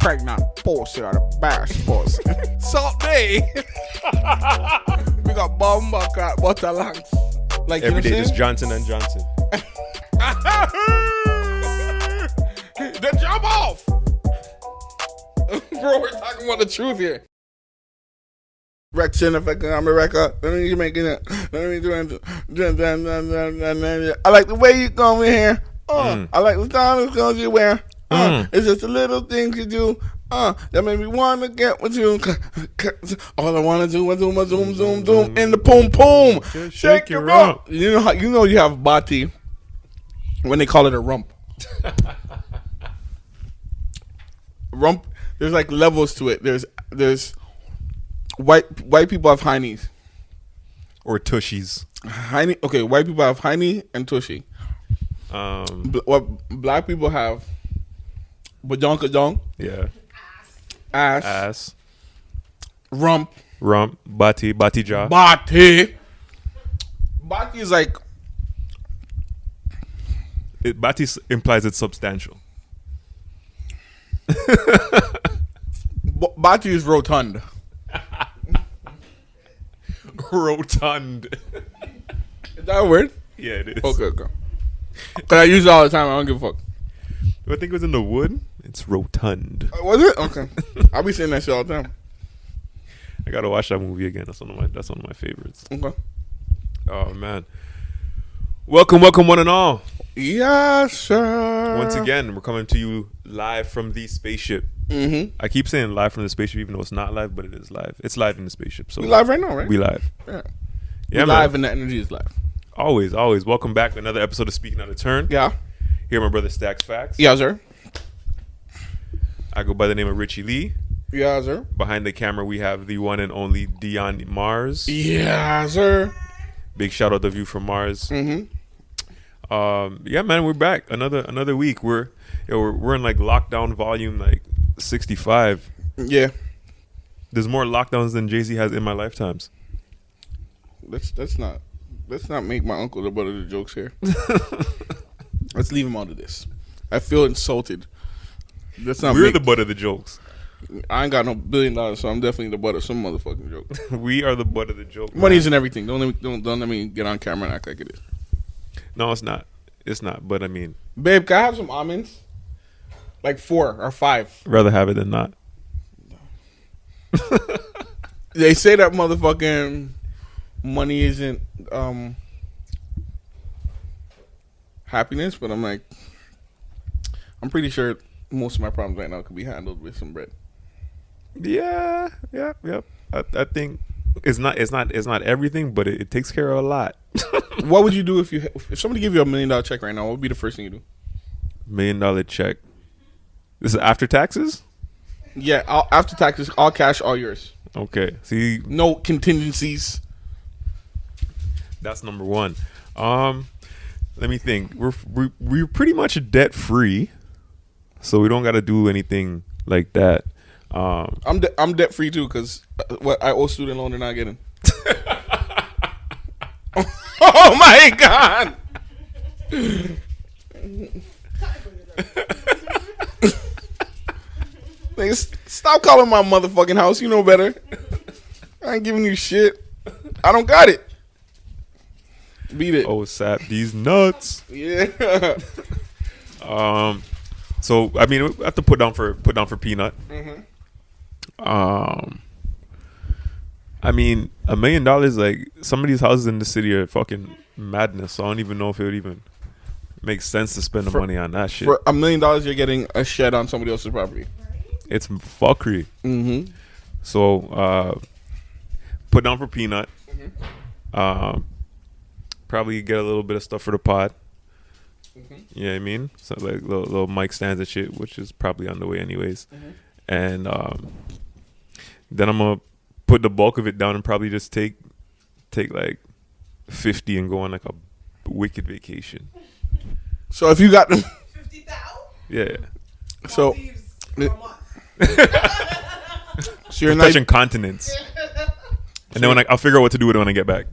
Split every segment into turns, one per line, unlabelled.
pregnant pussy or the best pussy. Salt Bay. We got bomba cat butter lungs. Like
Every day,
you know
just Johnson and Johnson.
Then jump off. Bro, we're talking about the truth here. Rection effect on my record. Let me make it. Let me do it. I like the way you come in here. I like the style of clothes you wear. It's just the little things you do. That made me want to get with you. All I want to do is do my zoom, zoom, zoom, and the poom, poom.
Just
Shake your rump. You know you have body when they call it a rump. Rump. There's like levels to it. There's white people have heinies
Or tushies.
Heine. Okay, white people have heine and tushy. What black people have bajonkajong,
Yeah.
ass, rump,
Bati jaw.
bati. Bati is like
Bati implies it's substantial.
bati is rotund.
Rotund.
Is that a word?
Yeah, it is.
Okay. Cause I use it all the time. I don't give a fuck.
Do I think it was in the wood? It's rotund.
Was it? Okay. I'll be saying that shit all the time.
I gotta watch that movie again. That's one of my favorites.
Okay.
Oh man. Welcome one and all.
Yes, sir.
Once again, we're coming to you live from the spaceship.
Mm-hmm.
I keep saying live from the spaceship, even though it's not live, but it is live. It's live in the spaceship. So
We live right now, right?
We live.
Yeah.
Yeah,
We
man.
live and the energy is live.
Always. Welcome back to another episode of Speaking Out of Turn.
Yeah.
Here, my brother Staxxx Facts.
Yeah, sir.
I go by the name of RichieeLee.
Yeah, sir.
Behind the camera, we have the one and only Dion Mars.
Yeah, sir.
Big shout out to View from Mars.
Mm-hmm.
Yeah, man, we're back. Another week. We're in like lockdown volume like 65.
Yeah.
There's more lockdowns than Jay-Z has in my lifetimes.
Let's not make my uncle the butt of the jokes here. Let's leave him out of this. I feel insulted.
We're the butt of the jokes.
I ain't got no $1 billion, so I'm definitely the butt of some motherfucking joke.
We are the butt of the joke.
Money's and everything. Don't let me get on camera and act like it is.
No, it's not. It's not. But I mean,
Babe, can I have some almonds? Like 4 or 5.
rather have it than not.
They say that motherfucking money isn't happiness, but I'm like, I'm pretty sure most of my problems right now could be handled with some bread.
Yeah. I think it's not everything, but it takes care of a lot.
What would you do if somebody gave you $1 million check right now? What would be the first thing you do?
$1 million check. This is after taxes?
Yeah, after taxes, all cash, all yours.
Okay. See,
No contingencies.
that's number one. Let me think. We're pretty much debt free, so we don't got to do anything like that.
I'm debt free too because what I owe student loan they're not getting. Oh my god! Niggas, stop calling my motherfucking house. You know better. I ain't giving you shit. I don't got it. Beat it.
Oh, sap these nuts.
Yeah.
So I mean, we have to put down for Peanut.
Mm-hmm.
I mean, $1 million, like some of these houses in the city are fucking madness. So I don't even know if it would even make sense to spend the money on that shit.
For $1 million, you're getting a shed on somebody else's property.
It's fuckery.
Mm-hmm.
So put down for Peanut.
Mm-hmm.
Probably get a little bit of stuff for the pod.
Mm-hmm.
You know what I mean? So like little mic stands and shit, which is probably on the way anyways.
Mm-hmm.
And then I'm gonna put the bulk of it down and probably just take like 50 and go on like a wicked vacation.
So if you got them,
50,000.
Yeah.
so so you're
We're
not
touching continents. And then I'll figure out what to do with it when I get back.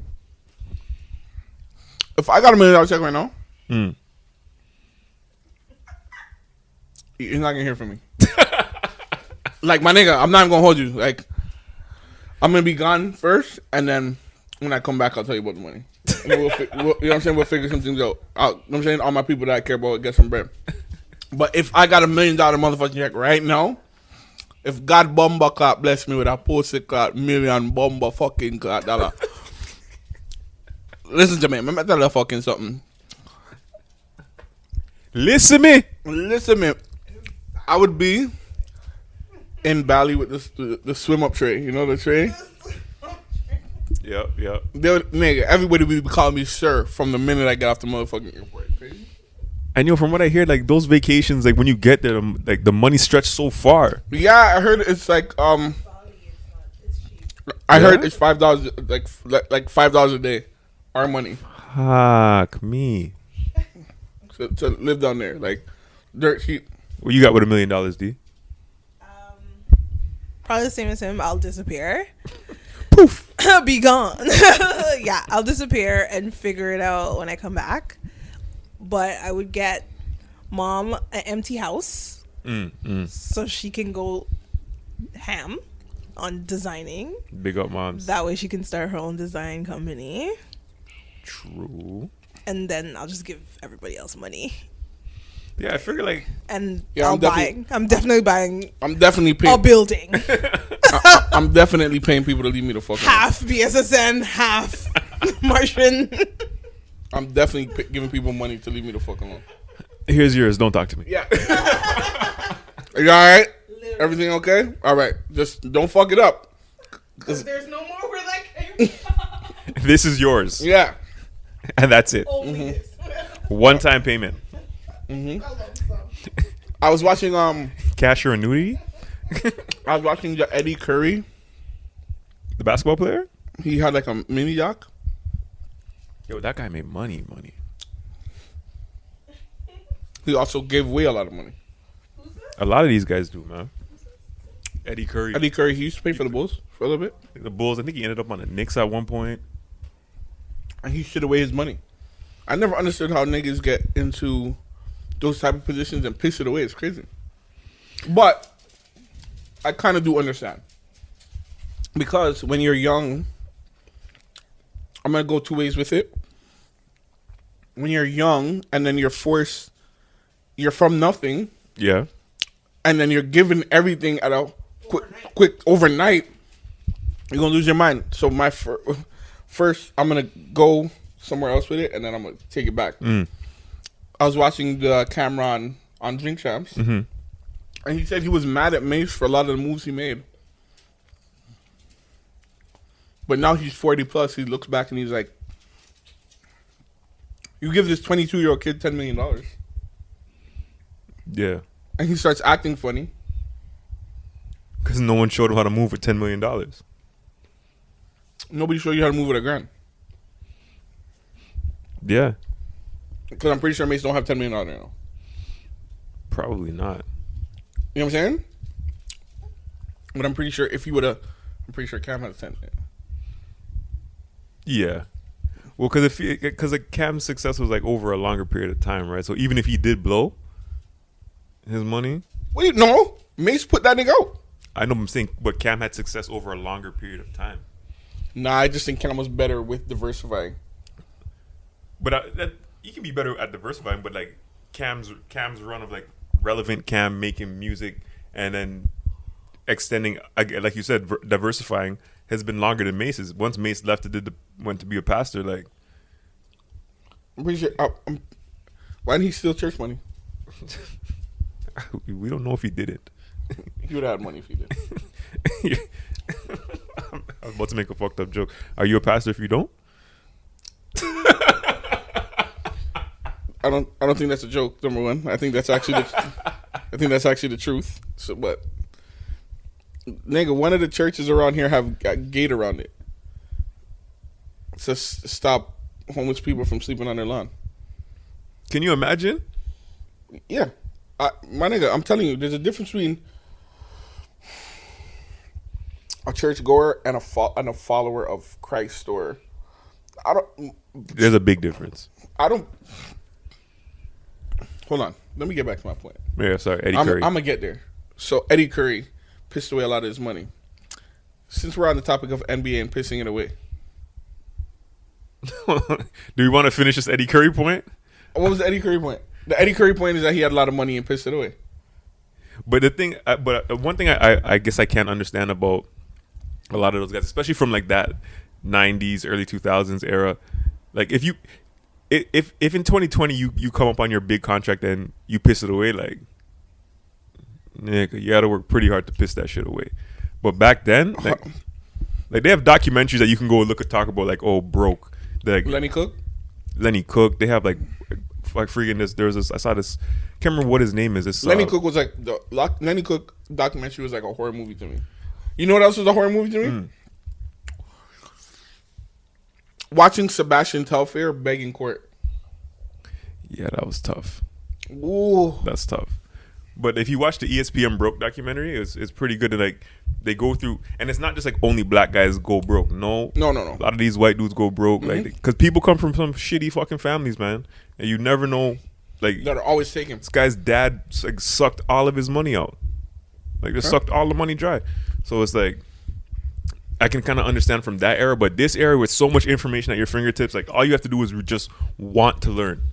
If I got $1 million check right now, you're not gonna hear from me. Like, my nigga, I'm not even gonna hold you. Like, I'm gonna be gone first, and then when I come back, I'll tell you about the money. And then you know what I'm saying? We'll figure some things out. You know what I'm saying? All my people that I care about get some bread. But if I got $1 million motherfucking check right now, if God bomba clock bless me with a post clock million bomba fucking clock dollar. Listen to me. Let me tell you fucking something.
Listen me.
I would be in Bali with the swim up tray. You know the tray?
Yep.
Nigga, everybody would be calling me sir from the minute I get off the motherfucking airport. Crazy.
And from what I hear, like those vacations, like when you get there, like the money stretched so far.
Yeah, I heard it's like I heard it's $5 like $5 a day, our money.
Fuck me.
To live down there, like dirt cheap.
What you got with $1 million, D?
Probably the same as him. I'll disappear.
Poof.
Be gone. Yeah, I'll disappear and figure it out when I come back. But I would get mom an empty house so she can go ham on designing.
Big up, moms.
That way she can start her own design company.
True.
And then I'll just give everybody else money.
Yeah, I figure like...
And
yeah,
I'm definitely buying
I'm definitely paying
a building.
I'm definitely paying people to leave me the fuck alone.
Half BSSN, half Martian.
I'm definitely giving people money to leave me the fuck alone.
Here's yours. Don't talk to me.
Yeah. Are you alright? Everything okay? Alright. Just don't fuck it up.
Because there's no more where that came from.
This is yours.
Yeah.
And that's it.
Only this.
One-time payment.
I was watching
Cash or annuity?
I was watching the Eddie Curry.
The basketball player?
He had like a mini yacht.
Yo, that guy made money.
He also gave away a lot of money.
A lot of these guys do, man. Eddie Curry.
Eddie Curry, he used to play for the Bulls for a little bit.
The Bulls, I think he ended up on the Knicks at one point.
And he shit away his money. I never understood how niggas get into those type of positions and piss it away. It's crazy. But I kind of do understand. Because when you're young, I'm going to go two ways with it. When you're young and then you're forced, you're from nothing.
Yeah.
And then you're given everything at a quick overnight, you're going to lose your mind. So my first, I'm going to go somewhere else with it, and then I'm going to take it back. I was watching the Cameron on Drink Champs, and he said he was mad at Mace for a lot of the moves he made. But now he's 40 plus. He looks back and he's like, you give this 22-year-old kid $10 million.
Yeah.
And he starts acting funny.
Because no one showed him how to move with $10 million.
Nobody showed you how to move with $1,000.
Yeah.
Because I'm pretty sure Mace don't have $10 million now.
Probably not.
You know what I'm saying? But I'm pretty sure if he would have, I'm pretty sure Cam has 10 million.
Yeah. Well, because Cam's success was like over a longer period of time, right? So even if he did blow his money.
Wait, no. Mace put that nigga out.
I know I'm saying, but Cam had success over a longer period of time.
Nah, I just think Cam was better with diversifying.
But you can be better at diversifying, but like Cam's run of like relevant Cam making music and then extending, like you said, diversifying has been longer than Mace's. Once Mace left, went to be a pastor. Like,
I'm pretty sure. Why didn't he steal church money?
We don't know if he did it.
He would have had money if he did.
I was about to make a fucked up joke. Are you a pastor if you don't?
I don't think that's a joke. Number one, I think that's actually the truth. So, but nigga, one of the churches around here have a gate around it to stop homeless people from sleeping on their lawn.
Can you imagine?
Yeah, my nigga, I'm telling you, there's a difference between a church goer and a follower of Christ. Or
There's a big difference.
Hold on. Let me get back to my point.
Yeah, sorry, Eddie Curry.
I'm gonna get there. So Eddie Curry pissed away a lot of his money. Since we're on the topic of NBA and pissing it away,
Do we want to finish this Eddie Curry point?
what was the Eddie Curry point? The Eddie Curry point is that he had a lot of money and pissed it away.
But the thing, one thing I guess I can't understand about a lot of those guys, especially from like that '90s, early 2000s era, like if in 2020 you come up on your big contract and you piss it away, like nigga, you got to work pretty hard to piss that shit away. But back then, like they have documentaries that you can go look at, talk about like, oh, broke, like
Lenny Cook.
They have like freaking this. There's this. I saw this. Can't remember what his name is. This
Lenny Cook was like Lenny Cook documentary was like a horror movie to me. You know what else was a horror movie to me? Watching Sebastian Telfair beg in court.
Yeah, that was tough.
Ooh,
That's tough. But if you watch the ESPN Broke documentary, it's pretty good. To like they go through, and it's not just like only black guys go broke. No.
No.
A lot of these white dudes go broke, like because people come from some shitty fucking families, man, and you never know. Like
that are always taken.
This guy's dad like sucked all of his money out, like just sucked all the money dry. So it's like I can kind of understand from that era, but this era with so much information at your fingertips, like all you have to do is just want to learn,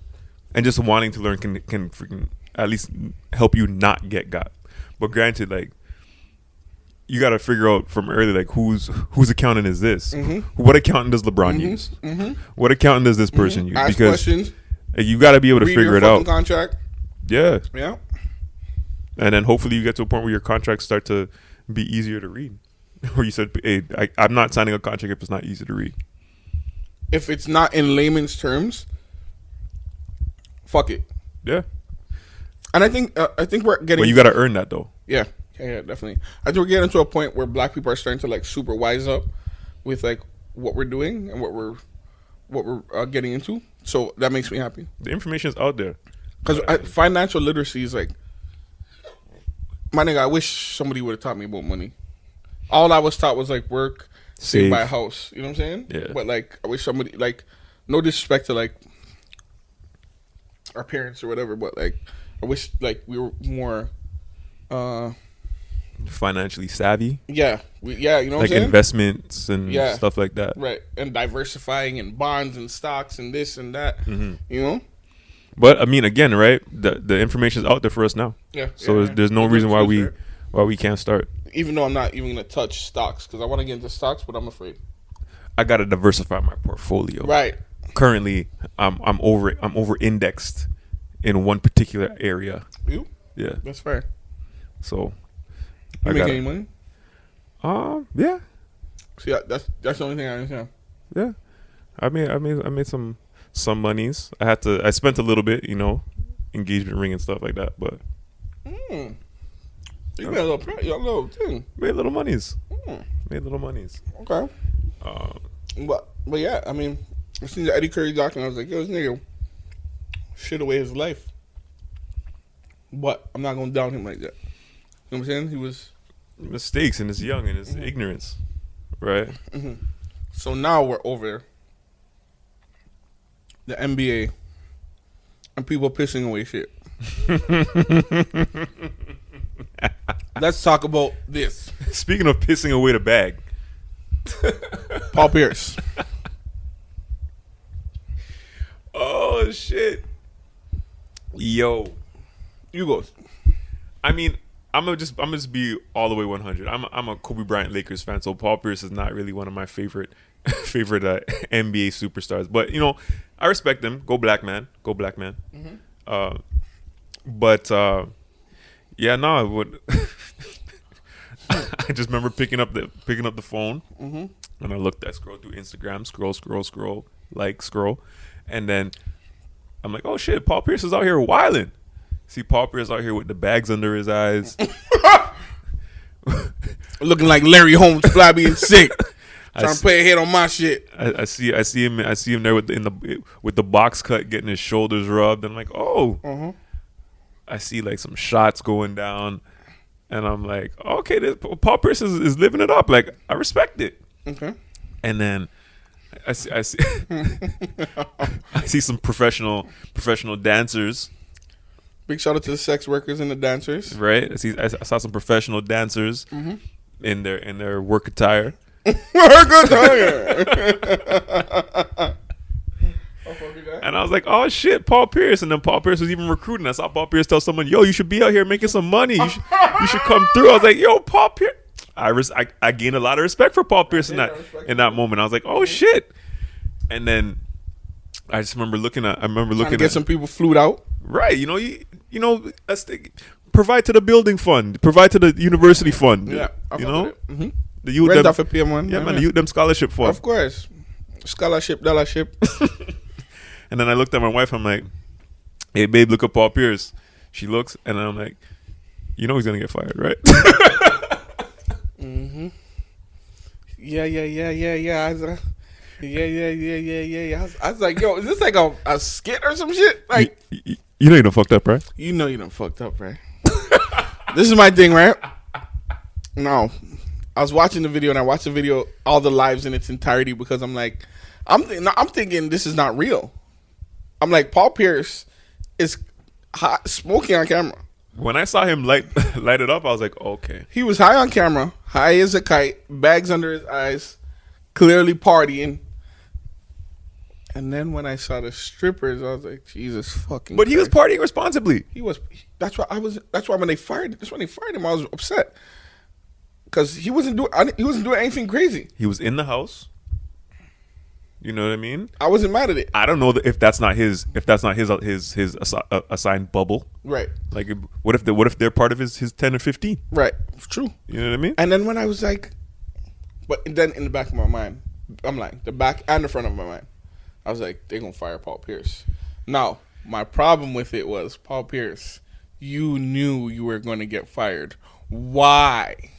and just wanting to learn can freaking at least help you not get got. But granted, like you got to figure out from early, like whose accountant is this? What accountant does LeBron use? What accountant does this person use?
Ask
Because
questions.
like, you got to be able to
Read
figure
your
it out.
Contract.
Yeah,
Yeah.
and then hopefully you get to a point where your contracts start to be easier to read. Where you said, "Hey, I'm not signing a contract if it's not easy to read."
If it's not in layman's terms, fuck it.
Yeah,
And I think we're getting.
but you got to earn that though.
Yeah, definitely. I think we're getting to a point where black people are starting to like super wise up with like what we're doing and what we're getting into. So that makes me happy
The information is out there.
because financial literacy is like, my nigga. I wish somebody would have taught me about money. All I was taught was like work, save, buy a house. You know what I'm saying?
Yeah.
But like, I wish somebody like, no disrespect to like our parents or whatever, but like, I wish like we were more.
Financially savvy,
You know what I'm
like
saying?
investments and stuff like that.
Right, and diversifying and bonds and stocks and this and that. You know?
But I mean, again, right? The information is out there for us now.
Yeah.
So there's no reason why we can't start.
Even though I'm not even gonna touch stocks because I want to get into stocks, but I'm afraid.
I got to diversify my portfolio.
Right.
Currently, I'm over indexed in one particular area.
You?
Yeah.
That's fair.
So
You make any money?
Yeah.
See, that's the only thing I understand.
Yeah. I made some monies. I spent a little bit, engagement ring and stuff like that, but
You made a little thing.
made little monies. Made little monies.
Okay. But yeah, I mean, I seen the Eddie Curry doc and I was like, yo, this nigga shit away his life. But I'm not gonna down him like that. You know what I'm saying? He was
Mistakes in his young and his ignorance, right?
So now we're over the NBA and people pissing away shit. Let's talk about this.
Speaking of pissing away the bag,
Paul Pierce.
oh shit, yo,
You go.
I mean, I'm gonna just be all the way 100. I'm a Kobe Bryant Lakers fan, so Paul Pierce is not really one of my favorite NBA superstars. But I respect him. Go black man. But yeah, no, I would. I just remember picking up the phone, and I scrolled through Instagram, scroll, scroll, and then I'm like, oh shit, Paul Pierce is out here wilding. See Paul Pierce out here with the bags under his eyes,
Looking like Larry Holmes, flabby and sick. Trying to play a hit on my shit.
I see him there with the box cut, getting his shoulders rubbed. And I'm like, oh, I see like some shots going down, and I'm like, okay, Paul Pierce is living it up. Like, I respect it.
Okay.
And then I see I see some professional dancers
Big shout out to the sex workers and the dancers.
Right? I saw some professional dancers in their work attire.
Work attire.
And I was like, oh shit, Paul Pierce. And then Paul Pierce was even recruiting. I saw Paul Pierce tell someone, yo, you should be out here making some money. You should come through. I was like, yo, Paul Pierce. I gained a lot of respect for Paul Pierce in that moment. I was like, oh shit. And then I just remember looking at
get some people flued out.
Right, provide to the building fund, provide to the university fund.
Yeah,
the youth
rent
them,
off a PM1.
Yeah, man, the youth them scholarship fund.
Of course, scholarship, dollarship.
And then I looked at my wife. I'm like, hey babe, look at Paul Pierce. She looks, and I'm like, he's gonna get fired, right?
Yeah. I was like, yo, is this like a skit or some shit? Like,
you done fucked up, right?
You done fucked up, right? This is my thing, right? No, I was watching the video and I watched the video, all the lives in its entirety, because I'm like, I'm thinking this is not real. I'm like, Paul Pierce is hot, smoking on camera.
When I saw him light it up, I was like, okay.
He was high on camera, high as a kite, bags under his eyes, clearly partying. And then when I saw the strippers, I was like, Jesus fucking
But he was partying responsibly.
He was. That's why when they fired him, I was upset. Because he wasn't doing anything crazy.
He was in the house. You know what I mean?
I wasn't mad at it.
I don't know if that's not his assigned bubble.
Right.
Like, what if they're part of his 10 or 15?
Right. True.
You know what I mean?
And then when I was like, but then in the back of my mind, I'm like, the back and the front of my mind, I was like, they're gonna fire Paul Pierce. Now, my problem with it was, Paul Pierce, you knew you were gonna get fired. Why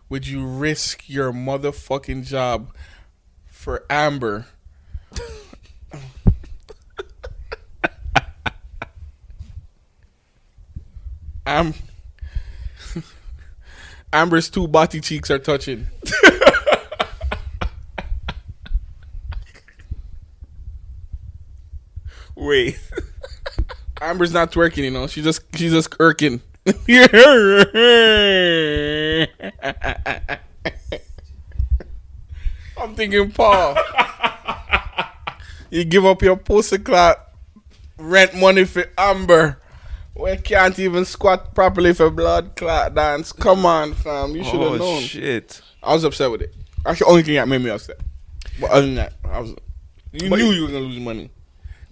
would you risk your motherfucking job for Amber? Amber's two body cheeks are touching.
Wait.
Amber's not twerking, she's just irking. I'm thinking, Paul, you give up your pussy clot rent money for Amber. We can't even squat properly for blood clot dance. Come on, fam. You should have known.
Shit.
I was upset with it. That's the only thing that made me upset. But other than that, you knew you were gonna lose money.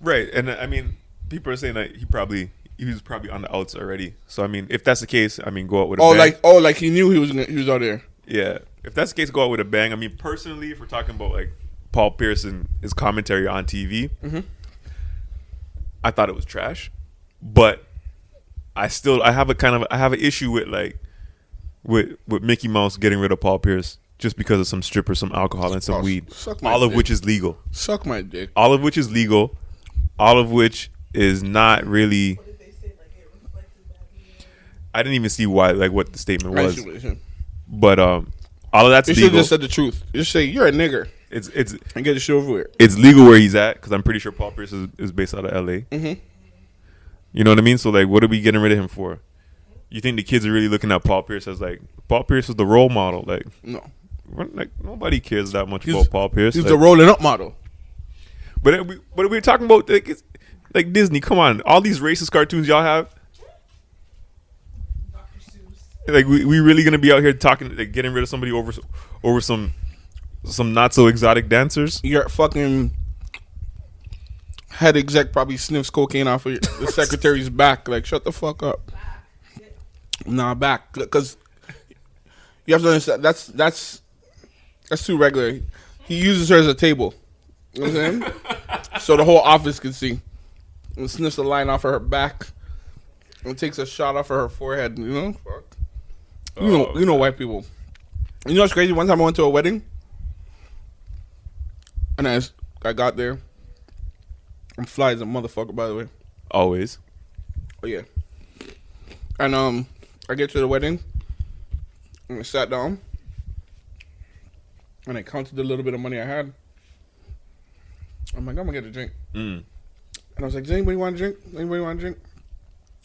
Right. And I mean, people are saying that he was probably on the outs already. So I mean, if that's the case, I mean, go out with a bang.
Like he knew he was out there.
Yeah. If that's the case, go out with a bang. I mean, personally, if we're talking about like Paul Pierce and his commentary on TV, I thought it was trash. But I have an issue with Mickey Mouse getting rid of Paul Pierce just because of some strippers, some alcohol, and some weed. All of which is legal.
Suck my dick.
All of which is legal. All of which is not really. I didn't even see what the statement was. But all of that's
legal. You should have just said the truth. Just say you're a nigger.
It's
and get the shit over with.
It's legal where he's at, because I'm pretty sure Paul Pierce is based out of LA. You know what I mean? So like, what are we getting rid of him for? You think the kids are really looking at Paul Pierce as like, Paul Pierce is the role model? Like,
no,
like nobody cares that much about Paul Pierce.
He's the rolling up model.
But we're talking about like Disney. Come on, all these racist cartoons y'all have. Like we really gonna be out here talking, like, getting rid of somebody over some not so exotic dancers?
Your fucking head exec probably sniffs cocaine off of the secretary's back. Like, shut the fuck up. Nah, back, because you have to understand that's too regular. He uses her as a table. You know what I'm saying? So the whole office can see. And sniffs a line off of her back and takes a shot off of her forehead. You know, fuck. You know white people. You know what's crazy? One time I went to a wedding, and I got there. I'm fly as a motherfucker, by the way.
Always.
Oh yeah. And I get to the wedding, and I sat down, and I counted the little bit of money I had. I'm like, I'm gonna get a drink. And I was like, does anybody want a drink? Anybody want a drink?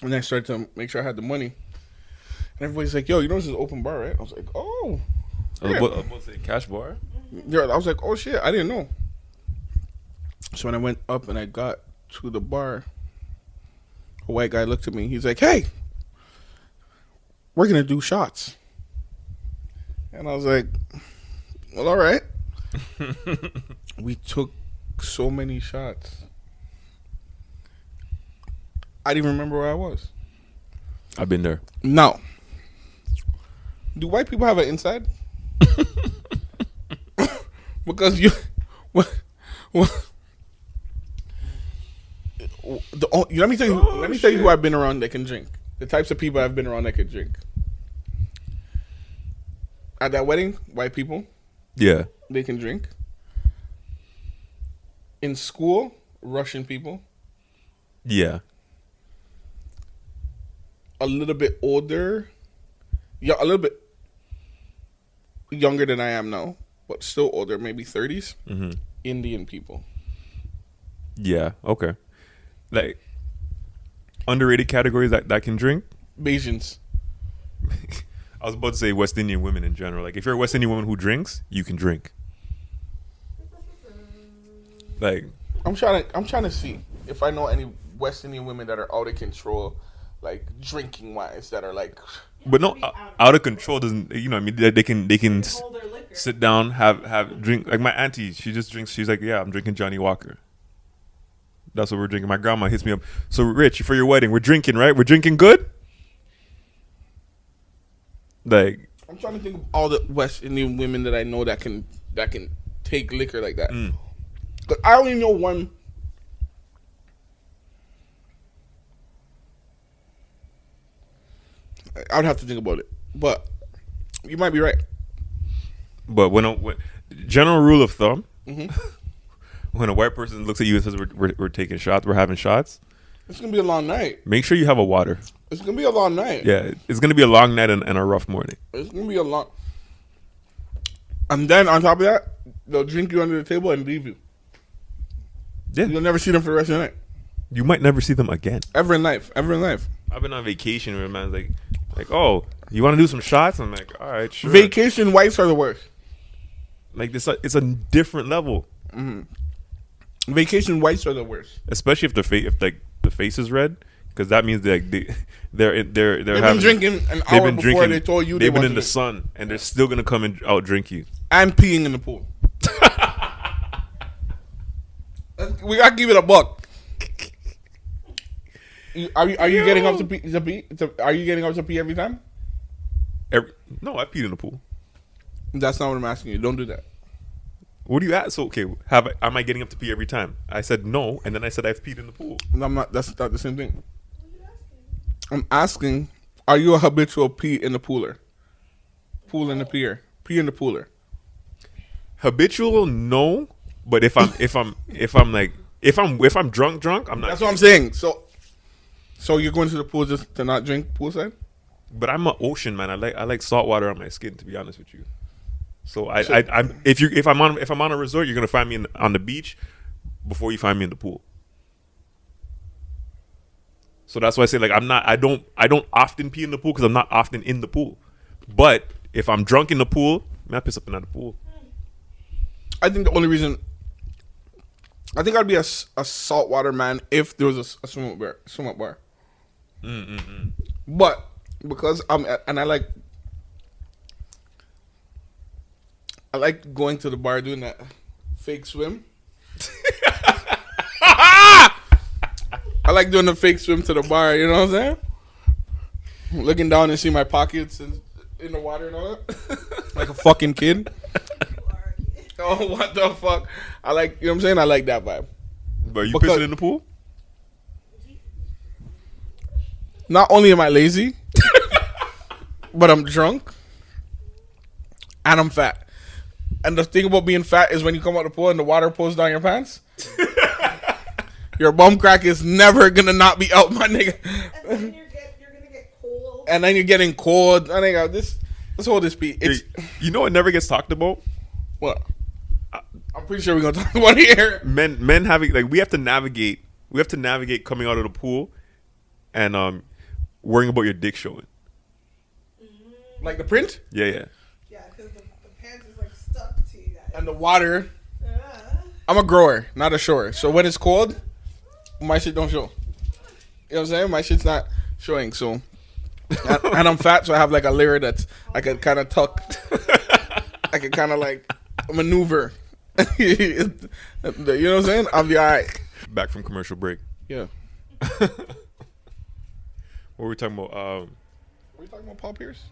And I started to make sure I had the money. And everybody's like, yo, you know this is open bar, right? I was like, oh.
I
Yeah.
was about to say cash bar.
Yeah, I was like, oh shit, I didn't know. So when I went up and I got to the bar, a white guy looked at me. He's like, hey, we're going to do shots. And I was like, well, all right. We took so many shots. I didn't even remember where I was.
I've been there.
No. Do white people have an inside? Because let me tell you. Let me tell you who I've been around that can drink. The types of people I've been around that can drink. At that wedding, white people,
Yeah.
they can drink. In school, Russian people,
Yeah.
a little bit older, yeah, a little bit younger than I am now, but still older, maybe 30s.
Mm-hmm.
Indian people.
Yeah. Okay. Like underrated categories that can drink.
Bayesians.
I was about to say West Indian women in general. Like if you're a West Indian woman who drinks, you can drink. Like
I'm trying to see if I know any West Indian women that are out of control, like drinking wise, that are like.
but no, out of control doesn't. You know, what I mean, they can
Hold their liquor.
sit down, have drink. Like my auntie, she just drinks. She's like, yeah, I'm drinking Johnny Walker. That's what we're drinking. My grandma hits me up. So Rich, for your wedding, we're drinking, right? We're drinking good. Like
I'm trying to think of all the West Indian women that I know that can take liquor like that. But I only know one. I would have to think about it, but you might be right.
But when general rule of thumb,
Mhm.
when a white person looks at you and says we're taking shots, we're having shots,
It's gonna be a long night.
make sure you have a water.
It's gonna be a long night.
Yeah, it's gonna be a long night and a rough morning.
It's gonna be a long. And then on top of that, they'll drink you under the table and leave you.
Yeah,
You'll never see them for the rest of the night.
you might never see them again.
Ever in life. Ever in life.
I've been on vacation where a man's like, oh, you want to do some shots? I'm like, all right, sure.
Vacation whites are the worst.
Like this, it's a different level,
Vacation whites are the worst.
especially if the face is red, because that means they're
They've been
having,
drinking an
they've
hour
been
before
drinking.
they told you
they've
they
been
want
in the
to
sun, and they're still gonna come and out drink you.
and peeing in the pool. We gotta give it a buck. Are you getting up to pee? Are you getting up to pee every time?
No, I peed in the pool.
That's not what I'm asking you. Don't do that.
What do you ask? So okay, am I getting up to pee every time? I said no, and then I said I've peed in the pool.
No, I'm not. That's not the same thing. I'm asking, are you a habitual pee in the pooler? Pool in the peer. Pee in the pooler.
Habitual, no. But if I'm drunk, I'm not.
That's what I'm saying. So you're going to the pool just to not drink poolside?
But I'm an ocean man. I like salt water on my skin. To be honest with you, so if I'm on a resort, you're gonna find me on the beach before you find me in the pool. So that's why I say like I don't often pee in the pool because I'm not often in the pool. But if I'm drunk in the pool, I piss up in the pool.
I think the only reason I think I'd be a saltwater man if there was a swim up bar. But because I like going to the bar doing that fake swim. I like doing the fake swim to the bar. You know what I'm saying? Looking down and see my pockets and in the water and all that, like a fucking kid. Oh, what the fuck? I like, you know what I'm saying? I like that vibe.
But are you
Because-
pissing in the pool?
Not only am I lazy, but I'm drunk and I'm fat. And the thing about being fat is when you come out the pool and the water pulls down your pants, your bum crack is never gonna not be out, my nigga.
And then you're gonna get cold.
And then you're getting cold. I think let's hold this beat. It's
You know what never gets talked about?
what? I'm pretty sure we're gonna talk about it here.
Men having like we have to navigate coming out of the pool and worrying about your dick showing.
Like the print
Yeah, yeah.
Yeah, because the pants is like stuck to you guys.
and the water. I'm a grower, not a shower. So when it's cold, my shit don't show. You know what I'm saying? My shit's not showing. So, and I'm fat, so I have like a layer that I can kind of tuck. I can kind of like maneuver. You know what I'm saying? I'll be all right.
Back from commercial break.
Yeah.
What were we talking about?
Were we talking about Paul Pierce?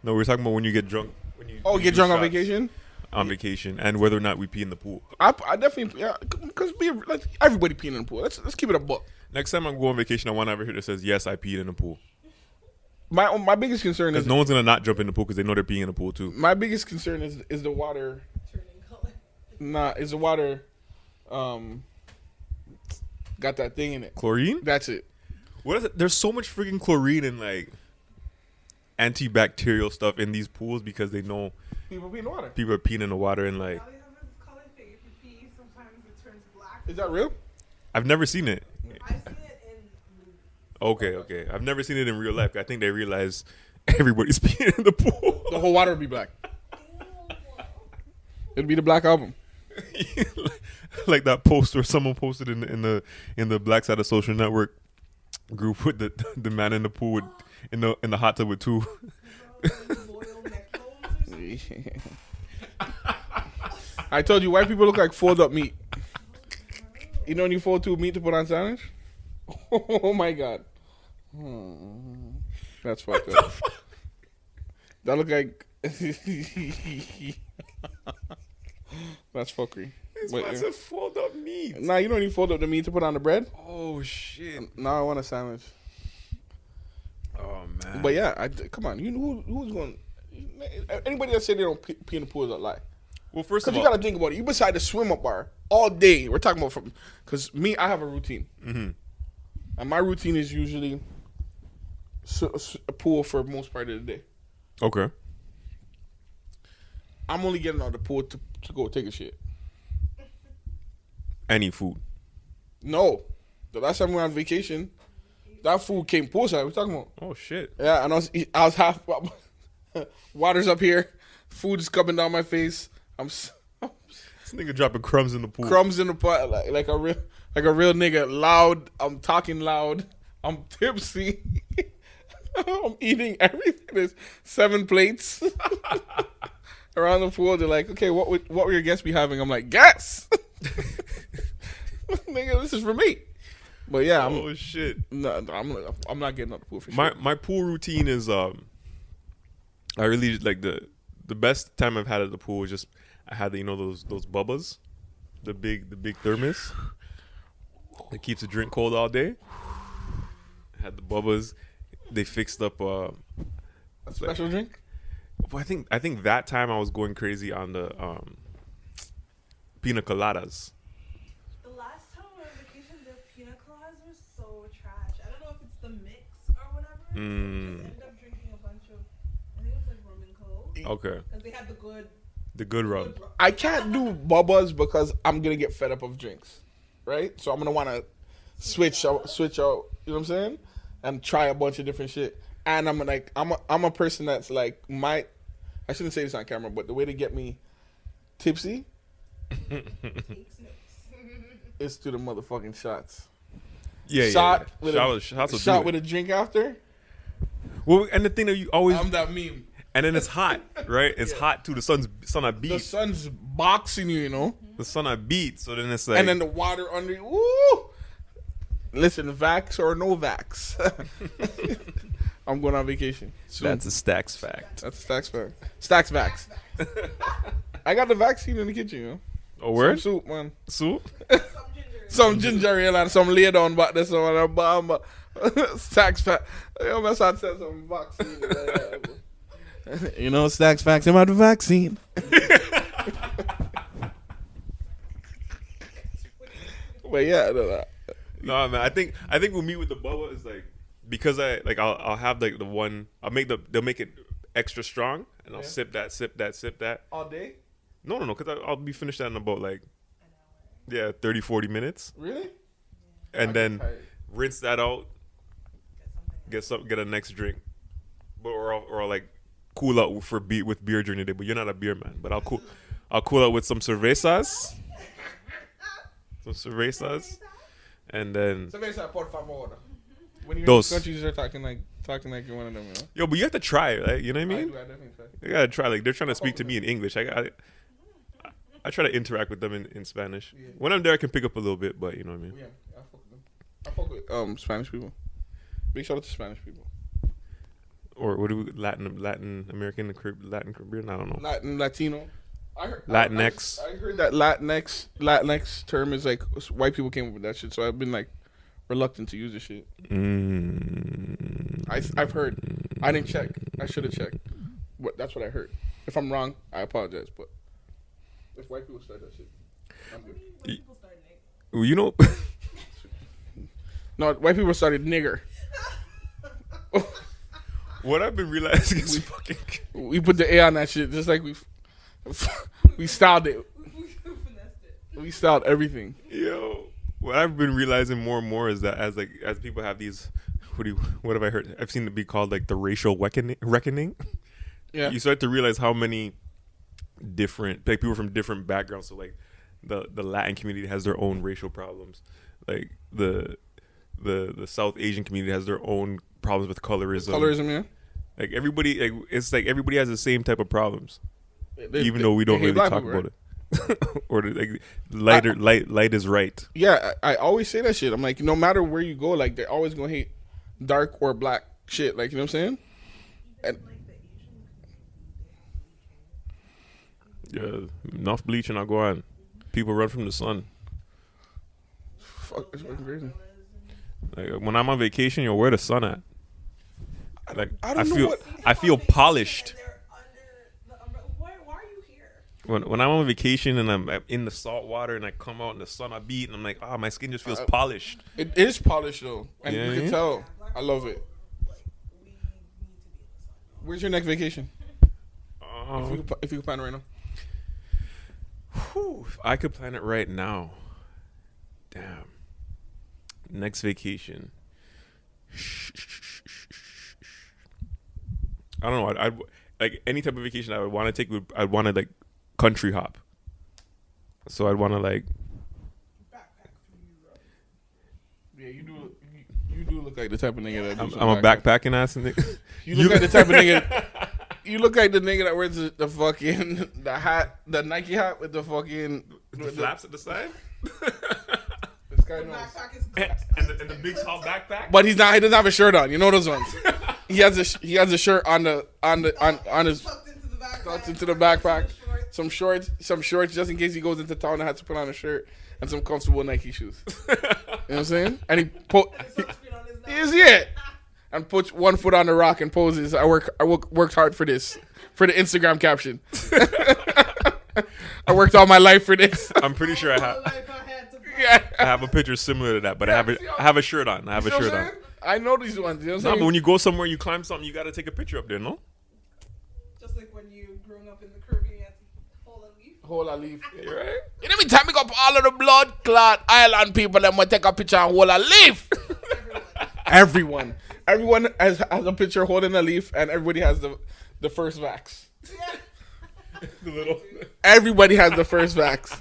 No, we were talking about when you get drunk. When you
Oh, get
do
drunk on
shots
vacation?
On vacation, and whether or not we pee in the pool.
I definitely, yeah, because like, everybody peeing in the pool. Let's keep it a book.
Next time I go on vacation, I want to have a here that says, yes, I peed in the pool.
My biggest concern
Because
is
no one's going to not jump in the pool because they know they're peeing in the pool too.
my biggest concern is the water.
Turning color.
Nah, is the water got that thing in it.
Chlorine?
That's it.
What is it? There's so much freaking chlorine and like antibacterial stuff in these pools because they know
People pee in the water.
people are peeing in the water and like,
Now they have this color thing. If you pee, sometimes it turns black.
Is that real?
I've never seen it.
I've seen it in movies.
Okay. I've never seen it in real life. I think they realize everybody's peeing in the pool.
The whole water would be black. It'd be the Black Album.
Like that post where someone posted in the Black Side of Social Network group with the man in the pool with, in the hot tub with two.
I told you, white people look like fold up meat. You know when you fold two meat to put on sandwich? Oh my god. That's fucked up. That look like that's fuckery.
It's
Wait,
massive fold up meat.
nah, you don't need fold up the meat to put on the bread.
Oh shit.
Now I want a sandwich.
Oh man.
But yeah, come on. You know who's going? Anybody that say they don't pee in the pool is a lie.
Well, first
Because
of
you
all,
got to think about it. You beside the swim up bar all day. We're talking about from because me, I have a routine, and my routine is usually a pool for most part of the day.
okay.
I'm only getting out of the pool to go take a shit.
Any food.
No, the last time we were on vacation, that food came poolside. We're talking about.
Oh shit.
Yeah, and I was half. Water's up here, food's coming down my face.
This nigga dropping crumbs in the pool.
Crumbs in the pot like a real nigga. Loud. I'm talking loud. I'm tipsy. I'm eating everything. There's 7 plates around the pool. They're like, okay, what were your guests be having? I'm like, gas. Nigga, this is for me. But yeah,
Oh shit.
I'm not getting out the pool for sure.
My pool routine is I really like the best time I've had at the pool was just I had those bubbas, the big thermos that keeps the drink cold all day. I had the bubbas. They fixed up
A special drink.
I think that time I was going crazy on the pina coladas.
The last time we were on vacation, the pina coladas were so trash. I don't know if it's the mix or whatever. So we just ended up drinking a bunch of, I think it was like rum and coke.
Okay.
Because they had the good
rum.
I can't do bubbles because I'm gonna get fed up of drinks, right? So I'm gonna want to switch out. You know what I'm saying? And try a bunch of different shit. And I'm a person that's like I shouldn't say this on camera, but the way to get me tipsy is to the motherfucking shots.
Yeah,
Shot
yeah.
with
Shots will
shot
do
with
it.
a drink after.
Well, and the thing that you always
I'm that meme.
and then it's hot, right? It's hot too. The sun I
The
beat.
sun's boxing you, you know.
The sun I beat. So then it's like
And then the water under you. Woo! Listen, vax or no vax. I'm going on vacation. Soon.
that's a Staxxx fact.
That's a Staxxx fact. Staxxx vax. I got the vaccine in the kitchen, you know.
Oh, word?
Some soup, man.
Soup?
Some ginger ale and some lay down back there, some on the bottom. Staxxx fact. Yo, man, I said some vaccine. You know, Staxxx facts about the vaccine. But yeah,
No, man. I think with me with the bubba is like because I'll have like the one they'll make it extra strong and I'll sip that.
all day.
No, because I'll be finished that in about like 30, 40 minutes,
Really?
and then
tired.
rinse that out, get a next drink, but or I'll like cool out with beer during the day. But you're not a beer man. But I'll cool out with some cervezas, and then
Cerveza, por favor. When you're
Dos.
in countries, you're talking like you're one of them, you know?
yo, but you have to try it, right? You know what I mean?
I definitely try.
You gotta try. Like they're trying to speak to me in English. I try to interact with them in Spanish.
Yeah.
When I'm there, I can pick up a little bit, but you know what I mean.
Yeah, I fuck with them. I fuck with Spanish people. Big shout out to Spanish people.
Or what do we Latin American, Latin Caribbean? I don't know.
Latino.
Latinx.
I heard that Latinx term is like white people came up with that shit. So I've been like reluctant to use the shit. I've heard. I didn't check. I should have checked. But that's what I heard. If I'm wrong, I apologize. But if white people start that shit, I'm good.
Well, you know,
No, white people started nigger.
what I've been realizing is fucking.
We put the A on that shit, just like we styled it. We styled everything.
Yo, what I've been realizing more and more is that as people have these, what have I heard? I've seen it be called like the racial reckoning.
Yeah.
You start to realize how many different like people from different backgrounds. So like the Latin community has their own racial problems. Like the South Asian community has their own problems with colorism.
Yeah.
Like everybody, it's like everybody has the same type of problems, even though we don't really talk about it. Or like light is right.
Yeah, I always say that shit. I'm like, no matter where you go, like they're always gonna hate dark or black shit. Like, you know what I'm saying? And
yeah, enough bleaching, I'll go on. People run from the sun.
Fuck, it's fucking crazy.
Like when I'm on vacation, yo, where the sun at? Like
I don't know what.
I feel polished.
Why are you here?
When I'm on vacation and I'm in the salt water and I come out in the sun, I beat and I'm like, my skin just feels polished.
It is polished though, and
Yeah,
you can
yeah.
tell. I love it. Where's your next vacation? If you could plan right now.
If I could plan it right now. Damn. Next vacation. I don't know. I'd like any type of vacation I would want to take. I'd want to like country hop. So I'd want to like.
Yeah, you do. You do look like the type of nigga that.
I'm a backpacking ass nigga.
You look like the type of nigga. You look like the nigga that wears the fucking the hat, the Nike hat with the fucking
The flaps at the side.
This guy knows.
and the big tall backpack.
But he's not. He doesn't have a shirt on. You know those ones. He has a shirt on his tucked into the backpack. Some shorts just in case he goes into town and has to put on a shirt and some comfortable Nike shoes. You know what I'm saying? And he is it. And puts one foot on the rock and poses. I worked hard for this, for the Instagram caption. I worked all my life for this.
I'm pretty sure I have.
Yeah.
I have a picture similar to that, but I have a shirt on. I have a shirt on.
I know these ones. You know what I'm
No,
saying?
but when you go somewhere, you climb something, you got to take a picture up there, no?
Just like when you growing up in the Caribbean, you had to hold a leaf.
Hold a leaf.
Yeah, you're right.
You know me time me up all of the blood clot island people that might take a picture and hold a leaf. Everyone has a picture holding a leaf, and everybody has the first vax.
The little.
Everybody has the first vax.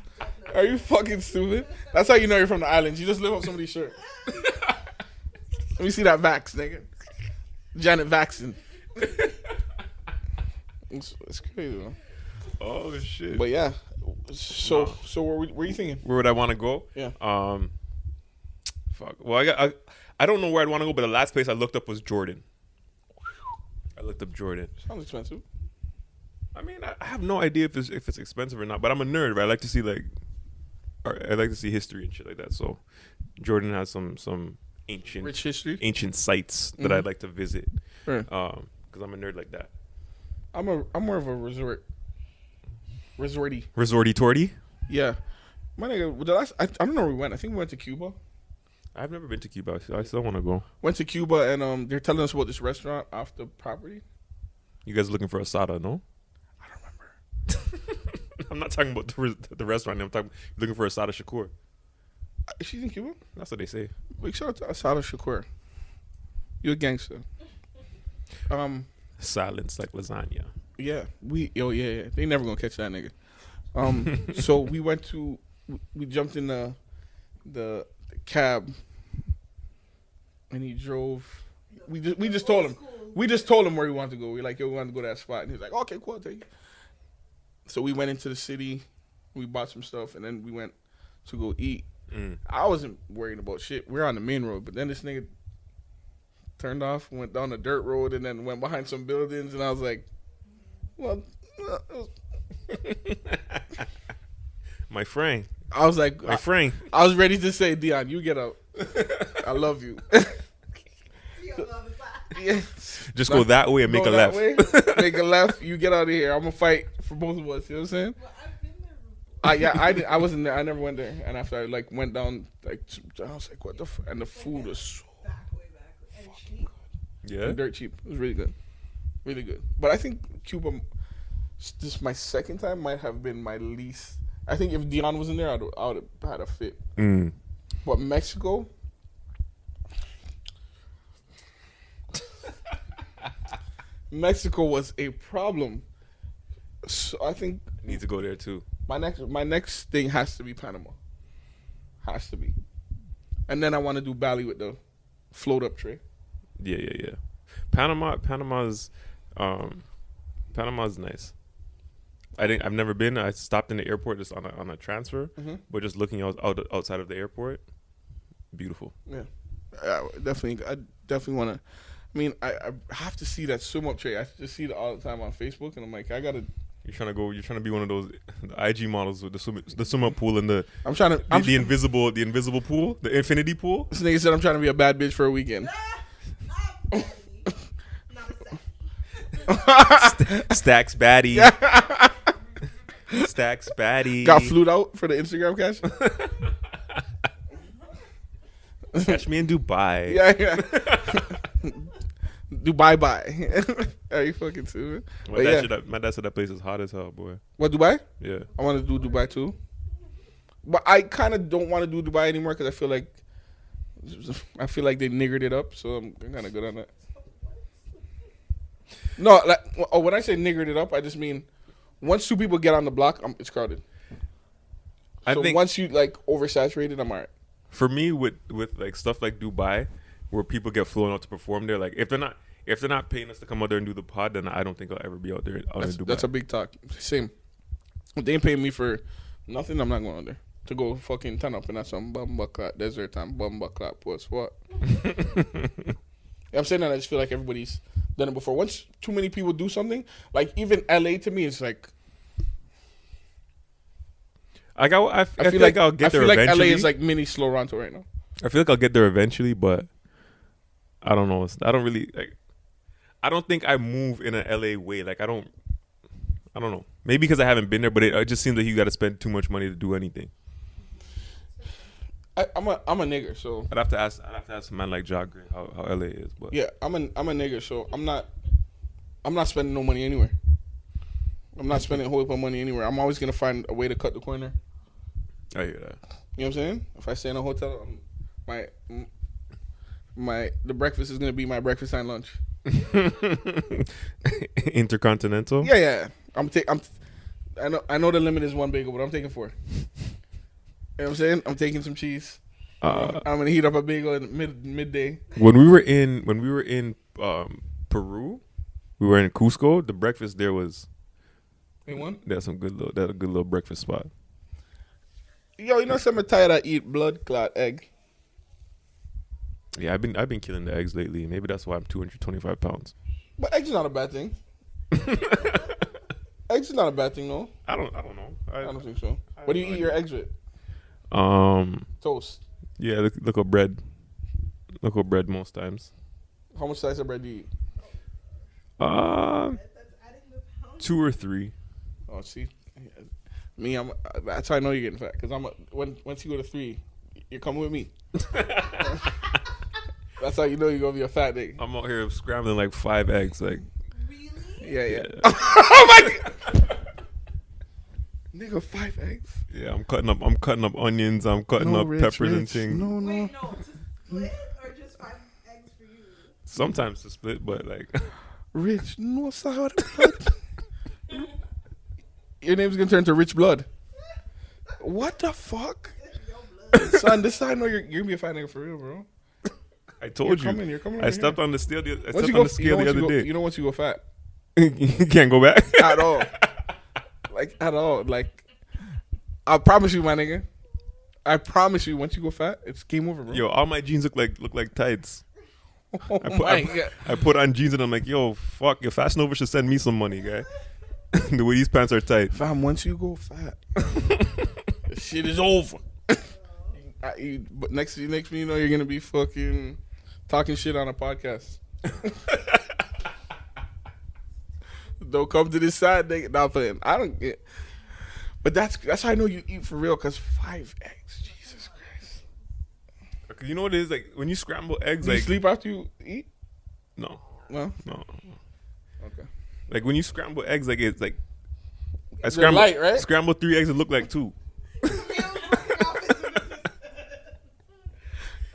Are you fucking stupid? That's how you know you're from the islands. You just live up somebody's shirt. Let me see that vax, nigga. Janet Vaxon. It's crazy, though.
Oh shit.
But yeah. So where are you thinking?
Where would I want to go?
Yeah.
Fuck. Well, I don't know where I'd want to go, but the last place I looked up was Jordan. I looked up Jordan.
Sounds expensive.
I mean, I have no idea if it's expensive or not, but I'm a nerd, right? I like to see history and shit like that. So Jordan has some ancient
Rich history.
ancient sites that I'd like to visit.
Right.
Because I'm a nerd like that.
I'm more of a resorty.
Resorty torty.
Yeah. My nigga, I don't know where we went. I think we went to Cuba.
I've never been to Cuba. So I still want to go.
Went to Cuba and they're telling us about this restaurant off the property.
You guys looking for asada, no?
I don't remember.
I'm not talking about the restaurant. I'm talking looking for Asada Shakur.
She's in Cuba?
That's what they say.
Big shout out to Asada Shakur. You a gangster.
Silence like lasagna.
Yeah. Yeah. They never gonna catch that nigga. So we jumped in the cab, and he drove. We just told him. We just told him where we wanted to go. We like, yo, we want to go to that spot, and he's like, okay, cool, I'll take it. So we went into the city. We bought some stuff, and then we went to go eat. I wasn't worried about shit. We were on the main road, but then this nigga turned off, went down the dirt road, and then went behind some buildings, and I was like, well,
my friend.
I was like,
my friend.
I was ready to say, Dion, you get out. I love you. Yeah.
Just go that way and make a left.
Make a left. You get out of here. I'm gonna fight for both of us. You know what I'm saying?
Well, I've been there.
I wasn't there. I never went there. And after I like went down, like I was like, what the fuck? And the food was so
Way back. And cheap.
Yeah.
dirt cheap. It was really good, really good. But I think Cuba, this my second time, might have been my least. I think if Dion was in there, I would have had a fit. But Mexico. Mexico was a problem. So I think
Need to go there too.
my next thing has to be Panama. Has to be. And then I want to do Bali with the float up tray.
Yeah. Panama's nice. I've never been. I stopped in the airport just on a transfer, but just looking outside of the airport, beautiful.
Yeah, I definitely want to. I mean, I have to see that swim up tray. I just see it all the time on Facebook, and I'm like, I gotta.
You're trying to be one of those the IG models with the swim up pool and the invisible pool, the infinity pool.
This nigga said I'm trying to be a bad bitch for a weekend.
Staxxx baddie. Staxxx baddie.
Got flued out for the Instagram cash.
Catch me in Dubai.
Yeah. Dubai bye. Are you fucking stupid?
My dad said that place is hot as hell, boy.
What, Dubai?
Yeah.
I want to do Dubai too. But I kind of don't want to do Dubai anymore because I feel like they niggered it up. So I'm kind of good on that. No, when I say niggered it up, I just mean once two people get on the block, it's crowded.
I think
once you like oversaturated, I'm alright.
For me, with like stuff like Dubai, where people get flown out to perform there, like if they're not paying us to come out there and do the pod, then I don't think I'll ever be out there in Dubai.
That's a big talk. Same. If they ain't paying me for nothing, I'm not going out there to go fucking turn up and that's some bumba clap desert time bumba clap. What's what? I'm saying that I just feel like everybody's done it before. Once too many people do something, like even LA to me, it's like.
I feel like I'll get there eventually.
I feel like LA is like mini slow Toronto right now.
I feel like I'll get there eventually, but I don't know. I don't really like. I don't think I move in an LA way. Like I don't know. Maybe because I haven't been there, but it just seems like you got to spend too much money to do anything.
I'm a nigger, so
I'd have to ask a man like Jacques how LA is. But
yeah, I'm a nigger, so I'm not spending no money anywhere. I'm not spending a whole heap of money anywhere. I'm always gonna find a way to cut the corner.
I hear that.
You know what I'm saying? If I stay in a hotel, the breakfast is gonna be my breakfast and lunch.
Intercontinental.
Yeah. I know the limit is one bagel, but I'm taking 4. You know what I'm saying? I'm taking some cheese. I'm gonna heat up a bagel in midday.
When we were in Peru, we were in Cusco. The breakfast there was. That's a good little breakfast spot.
Yo, you know something tired of eat blood clot egg.
Yeah, I've been killing the eggs lately. Maybe that's why I'm 225 pounds.
But eggs is not a bad thing. Eggs is not a bad thing, no.
I don't know.
I don't think so. What do you eat your eggs with? Toast.
Yeah, local bread. Local bread most times.
How much slice of bread do you eat?
2 or 3.
Oh, see, me, that's how I know you're getting fat. Because once you go to 3, you're coming with me. That's how you know you're gonna be a fat nigga.
I'm out here scrambling like 5 eggs, like.
Really?
Yeah. Oh my god, nigga, 5 eggs.
Yeah, I'm cutting up onions. I'm cutting up peppers and things.
No.
Wait, no, to split or just 5 eggs for you?
Sometimes to split, but like
Rich, no sour blood. Your name's gonna turn to Rich Blood. What the fuck? Son, this time I know you're gonna be a fat nigga for real, bro.
I told
You're coming
I
over
stepped
here.
on the scale. I
Once
stepped
you
on
go,
the scale the other day.
You know once you go fat.
You can't go back.
At all. Like, at all. Like, I promise you, my nigga. I promise you, once you go fat, it's game over, bro.
Yo, all my jeans look like tights.
Oh my God.
I put on jeans and I'm like, yo, fuck, your Fashion Nova should send me some money, guy. The way these pants are tight.
Fam, once you go fat, the shit is over. But next thing you know, you're gonna be fucking talking shit on a podcast. Don't come to this side, nigga. Not playing. I don't get. But that's how I know you eat for real. Cause 5 eggs, Jesus Christ.
You know what it is? Like when you scramble eggs,
Do you
like
sleep after you eat?
no.
No. Okay.
Like when you scramble eggs, like it's like I
They're light, right?
scramble 3 eggs that look like 2.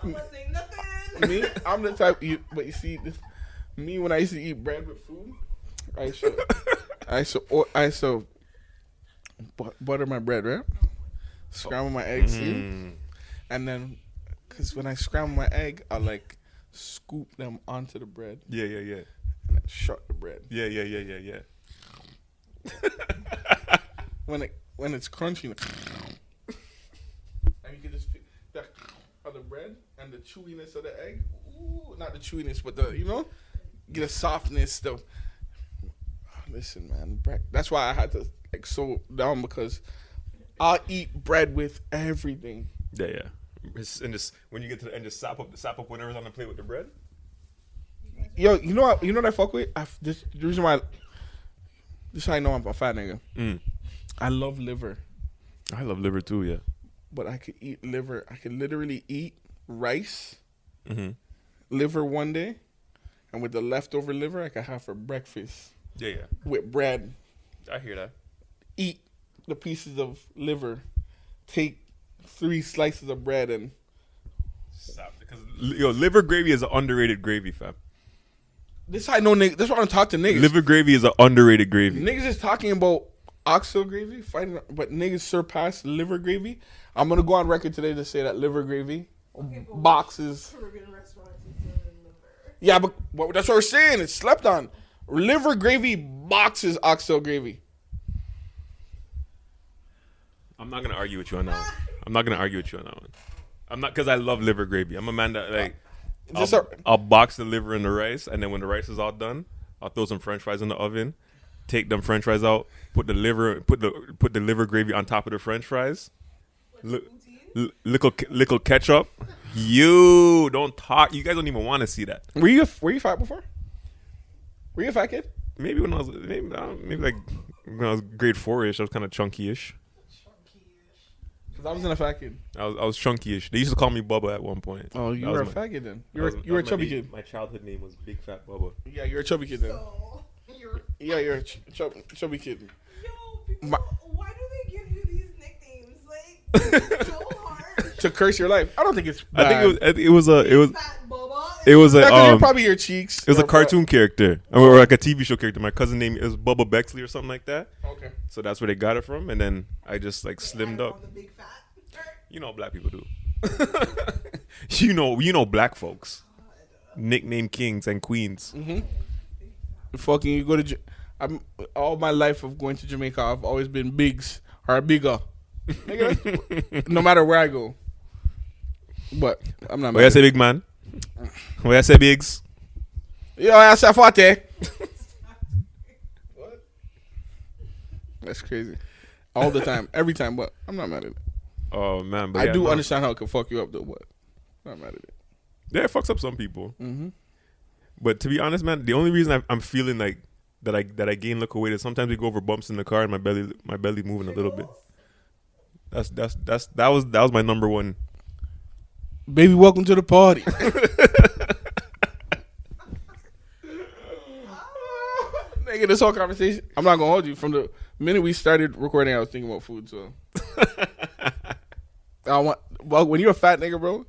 I'm not saying nothing.
Me, I'm the type. But you see, me when I used to eat bread with food, I used to butter my bread, right? Scramble my eggs in, and then because when I scramble my egg, I like scoop them onto the bread
Yeah.
and then shut the bread.
Yeah.
When it's crunchy, and you can just feel the of the bread and the chewiness of the egg. Ooh, not the chewiness, but get a softness. Listen, man, that's why I had to like slow down because I'll eat bread with everything.
Yeah. And just when you get to the end, just sap up whatever's on the plate with the bread.
Yo, you know what I fuck with? The reason why. This is how I know I'm a fat nigga. I love liver.
I love liver too. Yeah.
But I could eat liver. I could literally eat rice, liver one day, and with the leftover liver, I could have for breakfast.
Yeah.
With bread.
I hear that.
Eat the pieces of liver. Take 3 slices of bread and.
Stop. Because liver gravy is an underrated gravy, fam.
This I know, nigga. That's why I'm talking to niggas.
Liver gravy is an underrated gravy.
Niggas is talking about oxtail gravy, but niggas surpass liver gravy. I'm gonna go on record today to say that liver gravy boxes.
Caribbean restaurants is serving liver.
Yeah, but that's what we're saying. It's slept on. Liver gravy boxes oxtail gravy.
I'm not gonna argue with you on that one. I'm not because I love liver gravy. I'm a man that like. I'll box the liver in the rice, and then when the rice is all done, I'll throw some French fries in the oven. Take them French fries out. Put the liver gravy on top of the French fries. Little ketchup. You don't talk. You guys don't even want to see that.
Were you fat before? Were you a fat kid?
Maybe when I was maybe like when I was grade 4-ish, I was kind of chunky-ish.
Because I wasn't a fat kid.
I was chunky-ish. They used to call me Bubba at one point.
Oh, you were a fat kid then. You were a chubby kid.
My childhood name was Big Fat Bubba.
Yeah, you're a chubby kid then.
So,
You're a chubby kid.
yo, people, why do they give you these nicknames? Like, so hard.
To curse your life. I don't think it's
I
bad.
think it was
Fat Bubba.
it was
Yeah, 'cause
a
you're probably your cheeks.
it was a cartoon character or like a TV show character. My cousin name is Bubba Bexley or something like that.
Okay.
So that's where they got it from, and then I just like slimmed up.
The big fat.
You know what black people do. you know black folks. Nickname kings and queens.
Fucking you go to all my life of going to Jamaica, I've always been bigs or bigger. Nigga, no matter where I go. But I'm not.
What you say, big man? What you say, bigs?
Yo, I say 40. What? That's crazy. All the time, every time. But I'm not mad at it.
Oh man, but
I do understand how it can fuck you up though. But I'm not mad at it.
Yeah, it fucks up some people. But to be honest, man, the only reason I'm feeling like that I gain look weight is sometimes we go over bumps in the car and my belly moving a little bit. That was my number one.
Baby, welcome to the party. Nigga, this whole conversation, I'm not gonna hold you. From the minute we started recording, I was thinking about food. So, when you're a fat nigga, bro,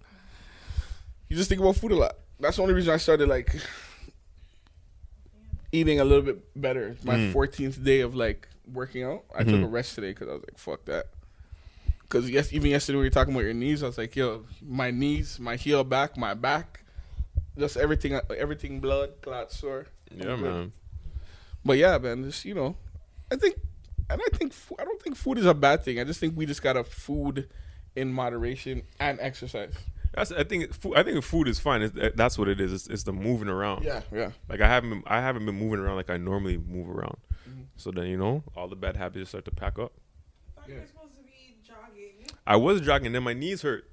you just think about food a lot. That's the only reason I started like eating a little bit better. My 14th day of like working out. I took a rest today because I was like, fuck that. Because even yesterday we were talking about your knees. I was like, yo, my knees, my heel back, my back, just everything blood, clot, sore.
Yeah, man.
But yeah, man, just, you know, I don't think food is a bad thing. I just think we just gotta food in moderation and exercise.
I think food is fine. That's what it is. It's the moving around.
Yeah.
Like I haven't been moving around like I normally move around. So then, you know, all the bad habits start to pack up.
I thought you were supposed to be jogging.
I was jogging, then my knees hurt.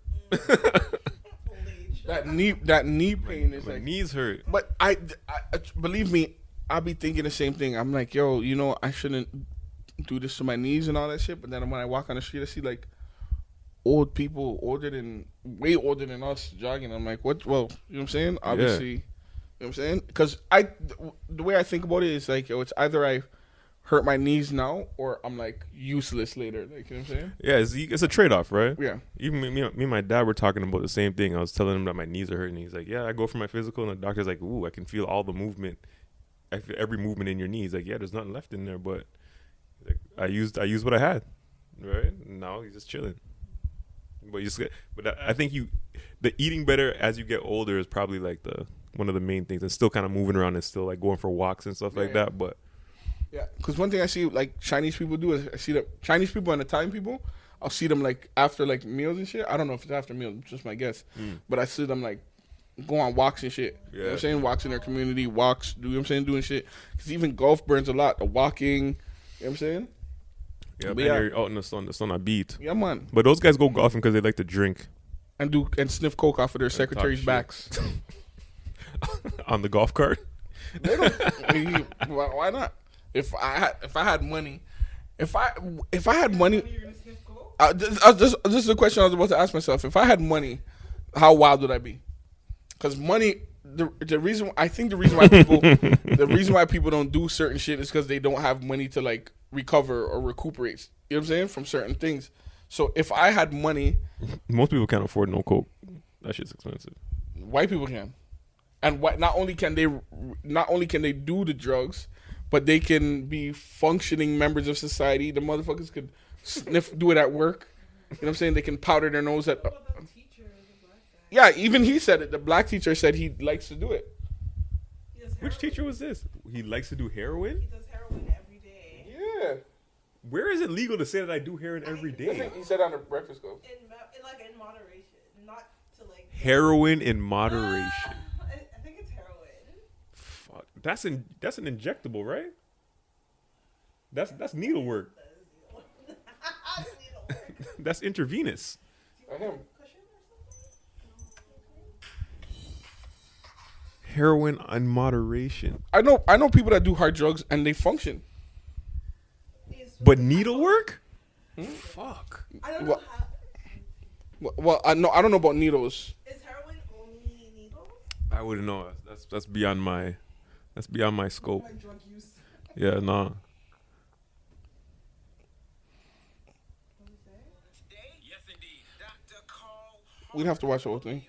That knee pain is
My
like
knees hurt.
But I believe me, I'll be thinking the same thing. I'm like, yo, you know, I shouldn't do this to my knees and all that shit. But then when I walk on the street, I see like old people, way older than us, jogging. I'm like, what? Well, you know what I'm saying? Obviously, you know what I'm saying? Because the way I think about it is like, yo, it's either I hurt my knees now or I'm like useless later. Like, you know what I'm saying?
Yeah, it's a trade-off, right?
Yeah.
Even me and my dad were talking about the same thing. I was telling him that my knees are hurting. He's like, yeah, I go for my physical. And the doctor's like, ooh, I can feel all the movement. I feel every movement in your knees. Like, yeah, there's nothing left in there. But like, I used what I had, right? And now he's just chilling. But I think the eating better as you get older is probably like one of the main things. And still kind of moving around and still like going for walks and stuff like that. But
yeah, because one thing I see like Chinese people do is I see the Chinese people and Italian people. I'll see them like after like meals and shit. I don't know if it's after meals, just my guess. But I see them like go on walks and shit. You know what I'm saying? Walks in their community, walks, you know what I'm saying? Doing shit. Because even golf burns a lot. The walking, you know what I'm saying?
Yeah, man, you're out in the sun, I beat.
Yeah, man.
But those guys go golfing because they like to drink.
And sniff coke off of their secretaries' backs.
On the golf cart?
They don't. Why not? If I had money, if I had money, this is the question I was about to ask myself. If I had money, how wild would I be? Because money, the reason why people don't do certain shit is because they don't have money to like recover or recuperate. You know what I'm saying? From certain things. So if I had money,
most people can't afford no coke. That shit's expensive.
White people can, and not only can they do the drugs, but they can be functioning members of society. The motherfuckers could do it at work. You know what I'm saying? They can powder their nose at. Yeah, even he said it. The black teacher said he likes to do it.
Which teacher was this? He likes to do heroin?
He does heroin every day.
Yeah.
Where is it legal to say that I do heroin every day?
I think he said on the Breakfast Club.
In moderation, not to like.
Heroin in moderation.
I think it's heroin.
Fuck, that's an injectable, right? That's needlework. That's intravenous. Heroin in moderation.
I know people that do hard drugs and they function.
But needlework? Fuck.
I don't know how.
Well, I don't know about needles.
Is heroin only needles?
I wouldn't know. That's beyond my scope.
Like drug use.
Yeah, nah.
We'd have to watch the whole thing.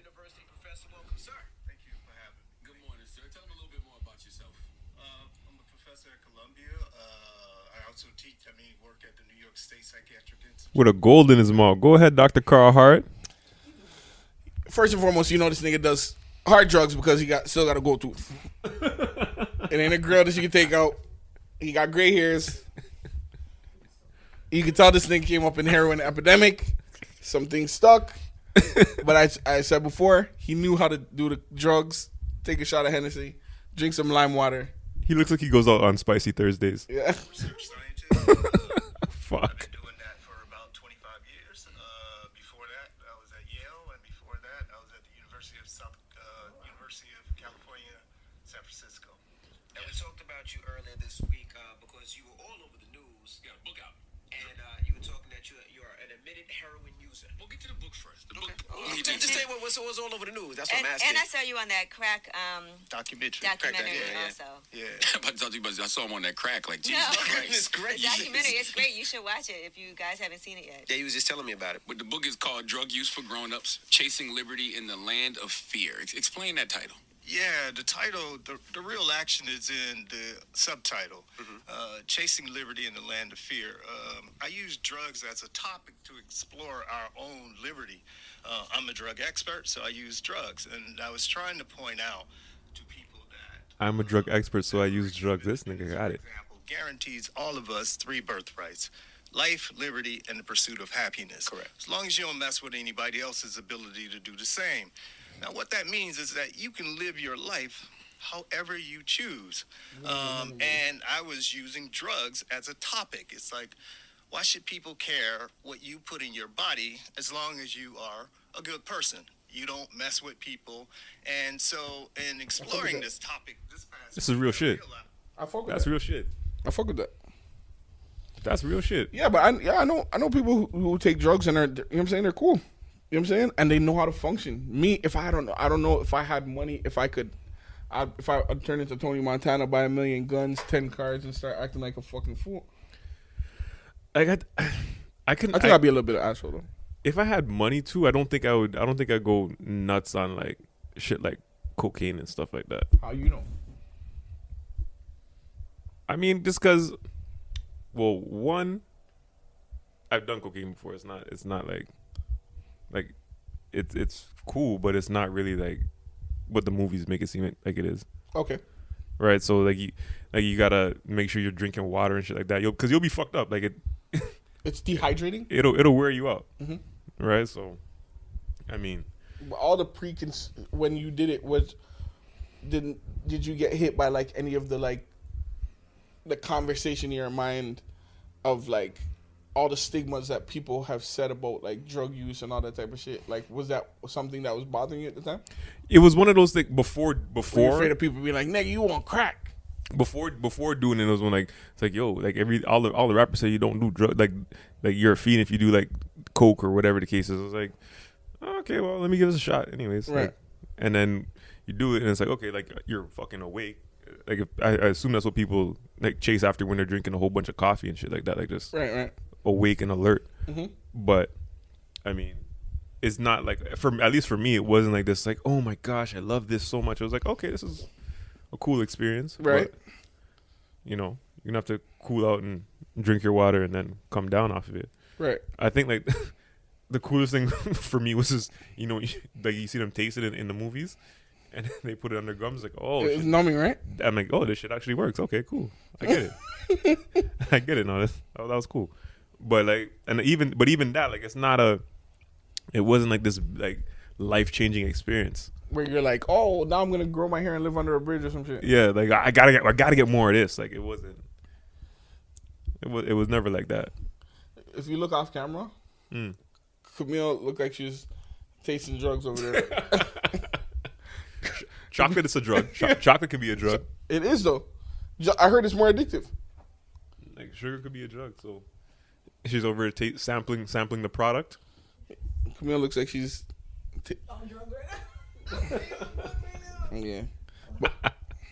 With a gold in his mouth. Go ahead, Dr. Carl Hart.
First and foremost, you know this nigga does hard drugs because he still got a gold tooth. It ain't a girl that you can take out. He got gray hairs. You can tell this nigga came up in heroin epidemic. Something stuck. But I said before, he knew how to do the drugs. Take a shot of Hennessy. Drink some lime water.
He looks like he goes out on Spicy Thursdays.
Yeah.
Fuck.
You earlier this week because you were all over the news. You got a book out. And you were talking that you are an admitted heroin user. We'll get to the book first. The book. Just say what was all over the news. That's what I'm asking.
And I saw you on that crack documentary also.
Yeah.
I saw him on that crack. Like, Jesus
No.
Christ.
It's great.
The documentary, it's great. You should watch it if you guys haven't seen it yet.
Yeah, he was just telling me about it.
But the book is called Drug Use for Grown-Ups, Chasing Liberty in the Land of Fear. Explain that title.
Yeah, the title, the real action is in the subtitle, Chasing Liberty in the Land of Fear. I use drugs as a topic to explore our own liberty. I'm a drug expert, so I use drugs. And I was trying to point out to people that...
I'm a drug expert, so I use drugs. This nigga got it.
Example, guarantees all of us 3 birthrights. Life, liberty, and the pursuit of happiness. Correct. As long as you don't mess with anybody else's ability to do the same. Now, what that means is that you can live your life however you choose. And I was using drugs as a topic. It's like, why should people care what you put in your body as long as you are a good person? You don't mess with people. And so, in exploring this topic,
this is real shit.
I fuck with
That's
that.
real shit.
I fuck with that.
That's real shit.
Yeah, but I know people who take drugs and are, you know what I'm saying, they're cool. You know what I'm saying? And they know how to function. Me, if I don't know if I had money, if I I'd turn into Tony Montana, buy 1 million guns, 10 cars, and start acting like a fucking fool.
I think
I'd be a little bit of asshole though.
If I had money too, I don't think I'd go nuts on like shit like cocaine and stuff like that.
How you know?
I mean, just because, well, one, I've done cocaine before. It's not like it's cool, but it's not really like what the movies make it seem like it is.
Okay.
Right. So like you gotta make sure you're drinking water and shit like that. Because you'll be fucked up. Like
It's dehydrating.
It'll wear you out. Right. So, I mean,
all the when you did it did you get hit by like any of the conversation in your mind of like all the stigmas that people have said about like drug use and all that type of shit? Like, was that something that was bothering you at the time?
It was one of those things before.
Were you afraid of people being like, "Nigga, you on crack"?
Before doing it, was when like it's like, yo, like all the rappers say you don't do drugs, like you're a fiend if you do like coke or whatever the case is. I was like, oh, okay, well, let me give this a shot anyways.
Right.
Like, and then you do it and it's like, okay, like you're fucking awake. Like if, I assume that's what people like chase after when they're drinking a whole bunch of coffee and shit like that, like just
Right.
awake and alert. But I mean, it's not like, at least for me, it wasn't like this like, oh my gosh, I love this so much. I was like, okay, this is a cool experience.
Right.
But, you know, you're gonna have to cool out and drink your water and then come down off of it.
Right.
I think like the coolest thing for me was just, you know, like you see them taste it in the movies and they put it on their gums, like, oh,
It's numbing, right?
I'm like, oh, this shit actually works. Okay, cool. I get it. I get it. No, that was cool. But like, even that, like, it wasn't like this like life-changing experience
Where you're like, oh, now I'm gonna grow my hair and live under a bridge or some shit.
Yeah, like I gotta get more of this. Like it wasn't. It was never like that.
If you look off camera, Camille looked like she was tasting drugs over there.
Chocolate is a drug. Chocolate can be a drug.
It is though. I heard it's more addictive.
Like sugar could be a drug. So she's over here sampling the product.
Camille looks like she's
On drugs right now.
yeah. But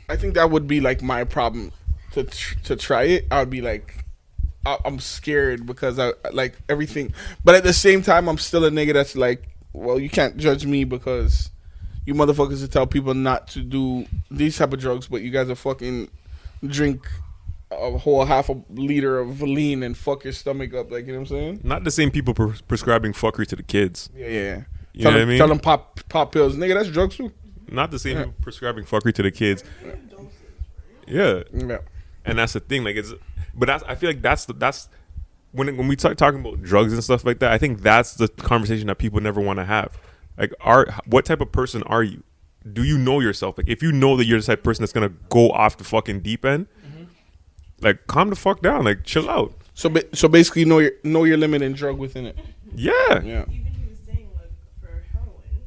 I think that would be like my problem to try it. I would be like, I'm scared because I like everything, but at the same time, I'm still a nigga that's like, well, you can't judge me because you motherfuckers to tell people not to do these type of drugs, but you guys are fucking drink a whole half a liter of lean and fuck your stomach up, like, you know what I'm saying?
Not the same people prescribing fuckery to the kids.
Yeah.
You know what I mean?
Tell them pop pills, nigga. That's drugs too.
Not the same people prescribing fuckery to the kids. Yeah. And that's the thing. Like I feel like that's when we talking about drugs and stuff like that. I think that's the conversation that people never want to have. Like, what type of person are you? Do you know yourself? Like, if you know that you're the type of person that's gonna go off the fucking deep end, like, calm the fuck down. Like, chill out.
So basically, know your limit and drug within it.
Yeah.
Even he was saying, like, for heroin,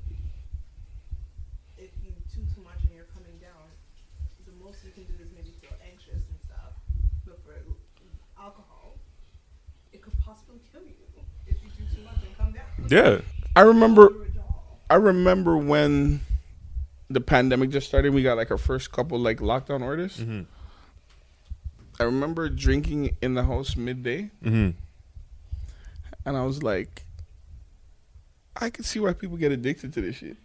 if you do too much and you're coming down, the most you can do is maybe feel anxious and stuff. But for alcohol, it could possibly kill you if you do too much and come down.
Yeah.
I remember when the pandemic just started. We got like our first couple like lockdown orders.
Mm-hmm.
I remember drinking in the house midday, and I was like, I could see why people get addicted to this shit.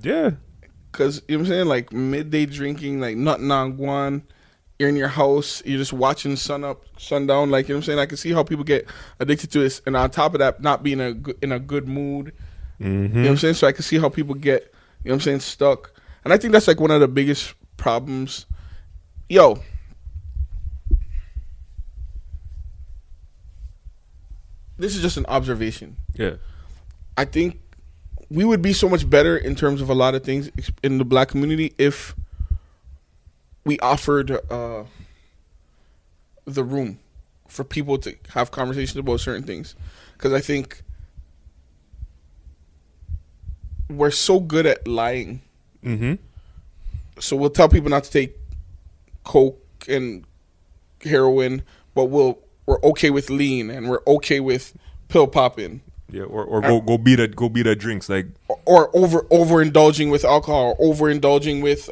Yeah.
Because, you know what I'm saying? Like, midday drinking, like, nothing on guan. You're in your house. You're just watching sun up, sundown. Like, you know what I'm saying? I can see how people get addicted to this. And on top of that, not being in a good mood. You know what I'm saying? So I can see how people get, you know what I'm saying, stuck. And I think that's, like, one of the biggest problems. Yo. This is just an observation.
Yeah.
I think we would be so much better in terms of a lot of things in the black community if we offered the room for people to have conversations about certain things. Because I think we're so good at lying. So we'll tell people not to take coke and heroin, but we're okay with lean and we're okay with pill popping.
Yeah, or go beat at drinks, like,
or overindulging with alcohol, or overindulging with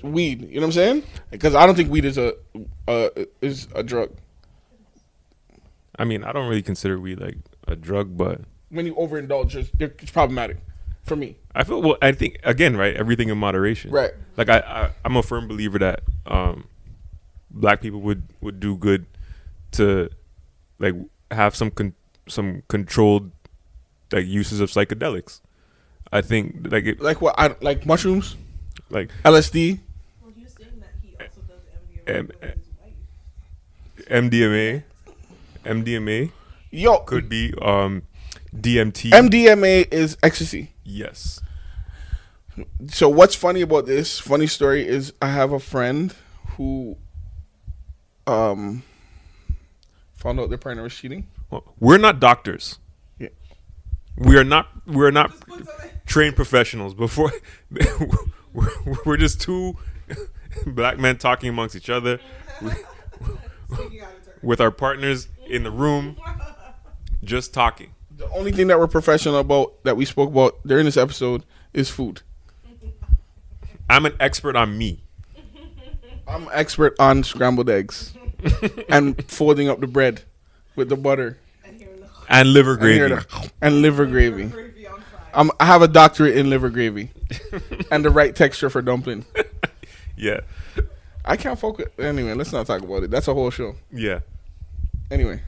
weed. You know what I'm saying? Because I don't think weed is a drug.
I mean, I don't really consider weed like a drug, but
when you overindulge, it's problematic for me.
I think again, right? Everything in moderation.
Right.
Like I'm a firm believer that black people would do good to like have some controlled like uses of psychedelics. I think like
like mushrooms,
like
LSD.
Well, he was saying that he also does
MDMA.
Yo,
could be DMT.
MDMA is ecstasy.
Yes.
So what's funny about this? Funny story is I have a friend who found out their partner was cheating.
Well, we're not doctors.
Yeah.
We're not trained professionals. Before we're just two black men talking amongst each other with our partners in the room, just talking.
The only thing that we're professional about that we spoke about during this episode is food.
I'm an expert on me.
I'm an expert on scrambled eggs and folding up the bread with the butter
and liver gravy.
And liver gravy. I have a doctorate in liver gravy and the right texture for dumpling.
Yeah.
I can't focus. Anyway, let's not talk about it. That's a whole show.
Yeah.
Anyway.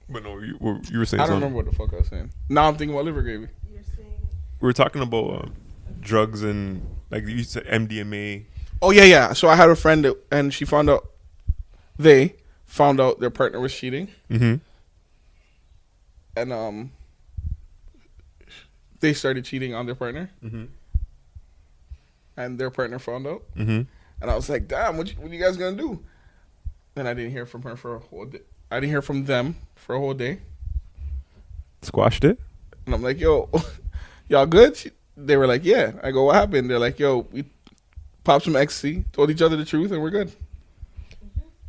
But no, you were saying something.
I don't remember what the fuck I was saying. Now I'm thinking about liver gravy.
We were talking about drugs and like you said MDMA.
Oh yeah. So I had a friend and she found out their partner was cheating. And they started cheating on their partner. And their partner found out. And I was like, damn, what you guys gonna do? Then I didn't hear from her for a whole day. I didn't hear from them for a whole day.
Squashed it?
And I'm like, yo, y'all good? They were like, yeah. I go, what happened? They're like, yo, we popped some ecstasy, told each other the truth, and we're good.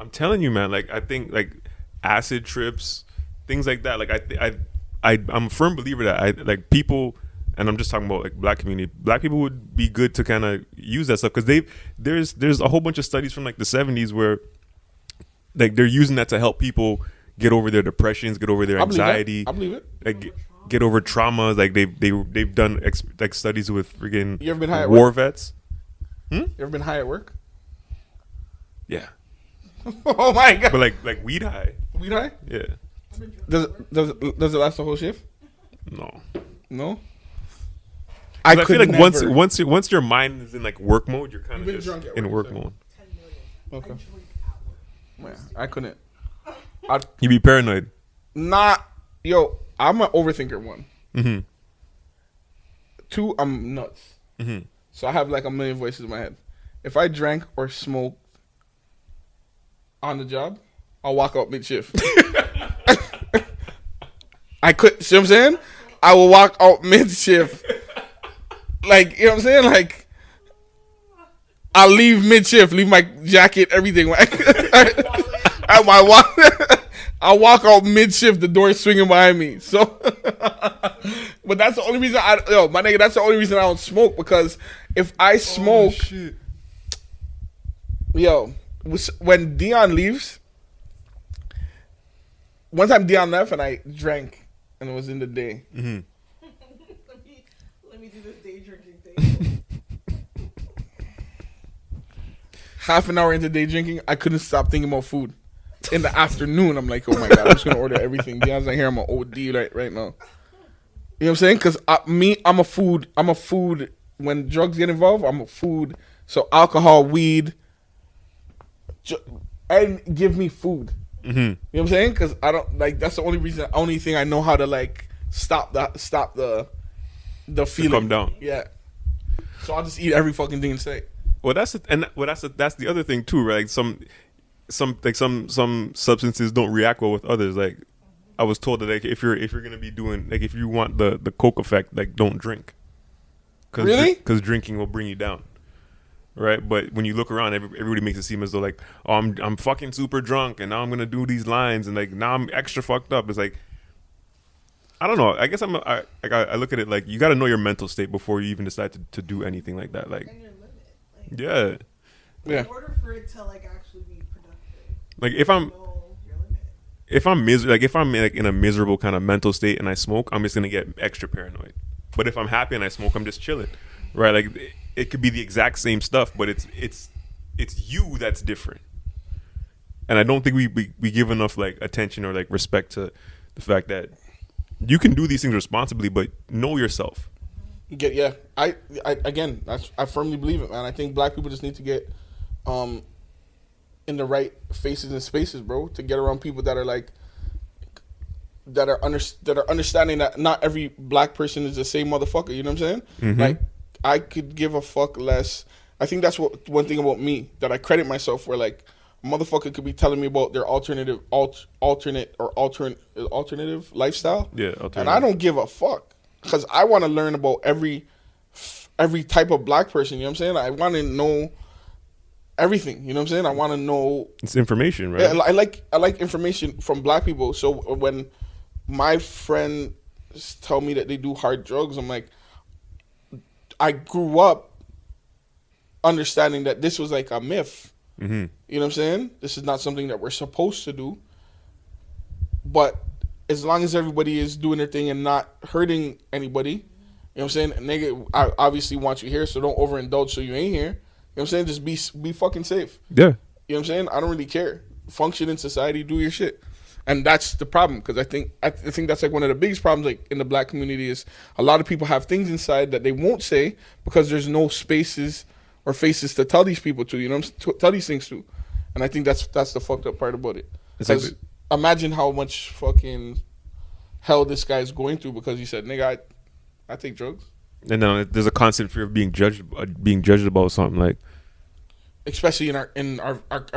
I'm telling you, man. Like I think like acid trips, things like that. Like I'm a firm believer that I like people, and I'm just talking about like black community. Black people would be good to kind of use that stuff because there's a whole bunch of studies from like the 70s where like they're using that to help people get over their depressions, get over their anxiety.
I believe it.
Like get over traumas. Like they've done like studies with freaking
you ever been high at
war
work?
vets.
You ever been high at work?
Yeah.
Oh my god.
But like weed high.
Weed high?
Yeah.
Does it last the whole shift? No.
I feel like never. once your mind is in like work mode, you're kind of just in work mode.
Okay. Man, I couldn't.
You be paranoid.
Yo, I'm an overthinker. 1. 2, I'm nuts. So I have like a million voices in my head. If I drank or smoked on the job, I'll walk out mid-shift. I could, see what I'm saying? I will walk out mid-shift. Like, you know what I'm saying? Like, I'll leave mid-shift, leave my jacket, everything. I'll walk out mid-shift, the door swinging behind me. So, but that's the only reason my nigga, that's the only reason I don't smoke, because if I smoke, when Dion leaves, one time Dion left and I drank and it was in the day.
Let me do this day drinking thing.
half an hour into day drinking, I couldn't stop thinking about food. In the afternoon, I'm like, oh my God, I'm just gonna order everything. Dion's not here. I'm an OD right now. You know what I'm saying? Because I'm a food. When drugs get involved, I'm a food. So alcohol, weed, and give me food. You know what I'm saying? Because I don't like. That's the only thing I know how to like stop the feeling.
Come down.
Yeah. So I'll just eat every fucking thing in sight.
Well, that's the other thing too, right? Like some substances don't react well with others. Like I was told that like if you're gonna be doing like if you want the coke effect, like don't drink.
Really?
Because drinking will bring you down, right? But when you look around, everybody makes it seem as though like, oh, I'm fucking super drunk and now I'm gonna do these lines and like now I'm extra fucked up. It's like I don't know. I guess I look at it like you got to know your mental state before you even decide to do anything like that. Like,
And your limit. Like,
yeah.
In order for it to like actually be productive.
Like if I'm
Know your limit.
if I'm like in a miserable kind of mental state and I smoke, I'm just gonna get extra paranoid. But if I'm happy and I smoke, I'm just chilling, right? Like it could be the exact same stuff, but it's you that's different. And I don't think we give enough like attention or like respect to the fact that you can do these things responsibly, but know yourself.
Yeah. I again, I firmly believe it, man. I think black people just need to get in the right faces and spaces, bro, to get around people that are like that are understanding that not every black person is the same motherfucker. You know what I'm saying? Like I could give a fuck less. I think that's one thing about me that I credit myself for. Like a motherfucker could be telling me about their alternative lifestyle.
Yeah, alternative.
And I don't give a fuck because I want to learn about every type of black person. You know what I'm saying? I want to know everything. You know what I'm saying? I want to know.
It's information, right?
Yeah, I like information from black people. So when my friends tell me that they do hard drugs, I'm like, I grew up understanding that this was like a myth. You know what I'm saying? This is not something that we're supposed to do. But as long as everybody is doing their thing and not hurting anybody, you know what I'm saying? Nigga, I obviously want you here, so don't overindulge so you ain't here. You know what I'm saying? Just be fucking safe.
Yeah.
You know what I'm saying? I don't really care. Function in society, do your shit. And that's the problem, because I think that's like one of the biggest problems like in the black community is a lot of people have things inside that they won't say because there's no spaces or faces to tell these people to, you know, tell these things to. And I think that's the fucked up part about it. Because imagine how much fucking hell this guy's going through because he said, nigga, I take drugs.
And then there's a constant fear of being judged about something, like
especially in our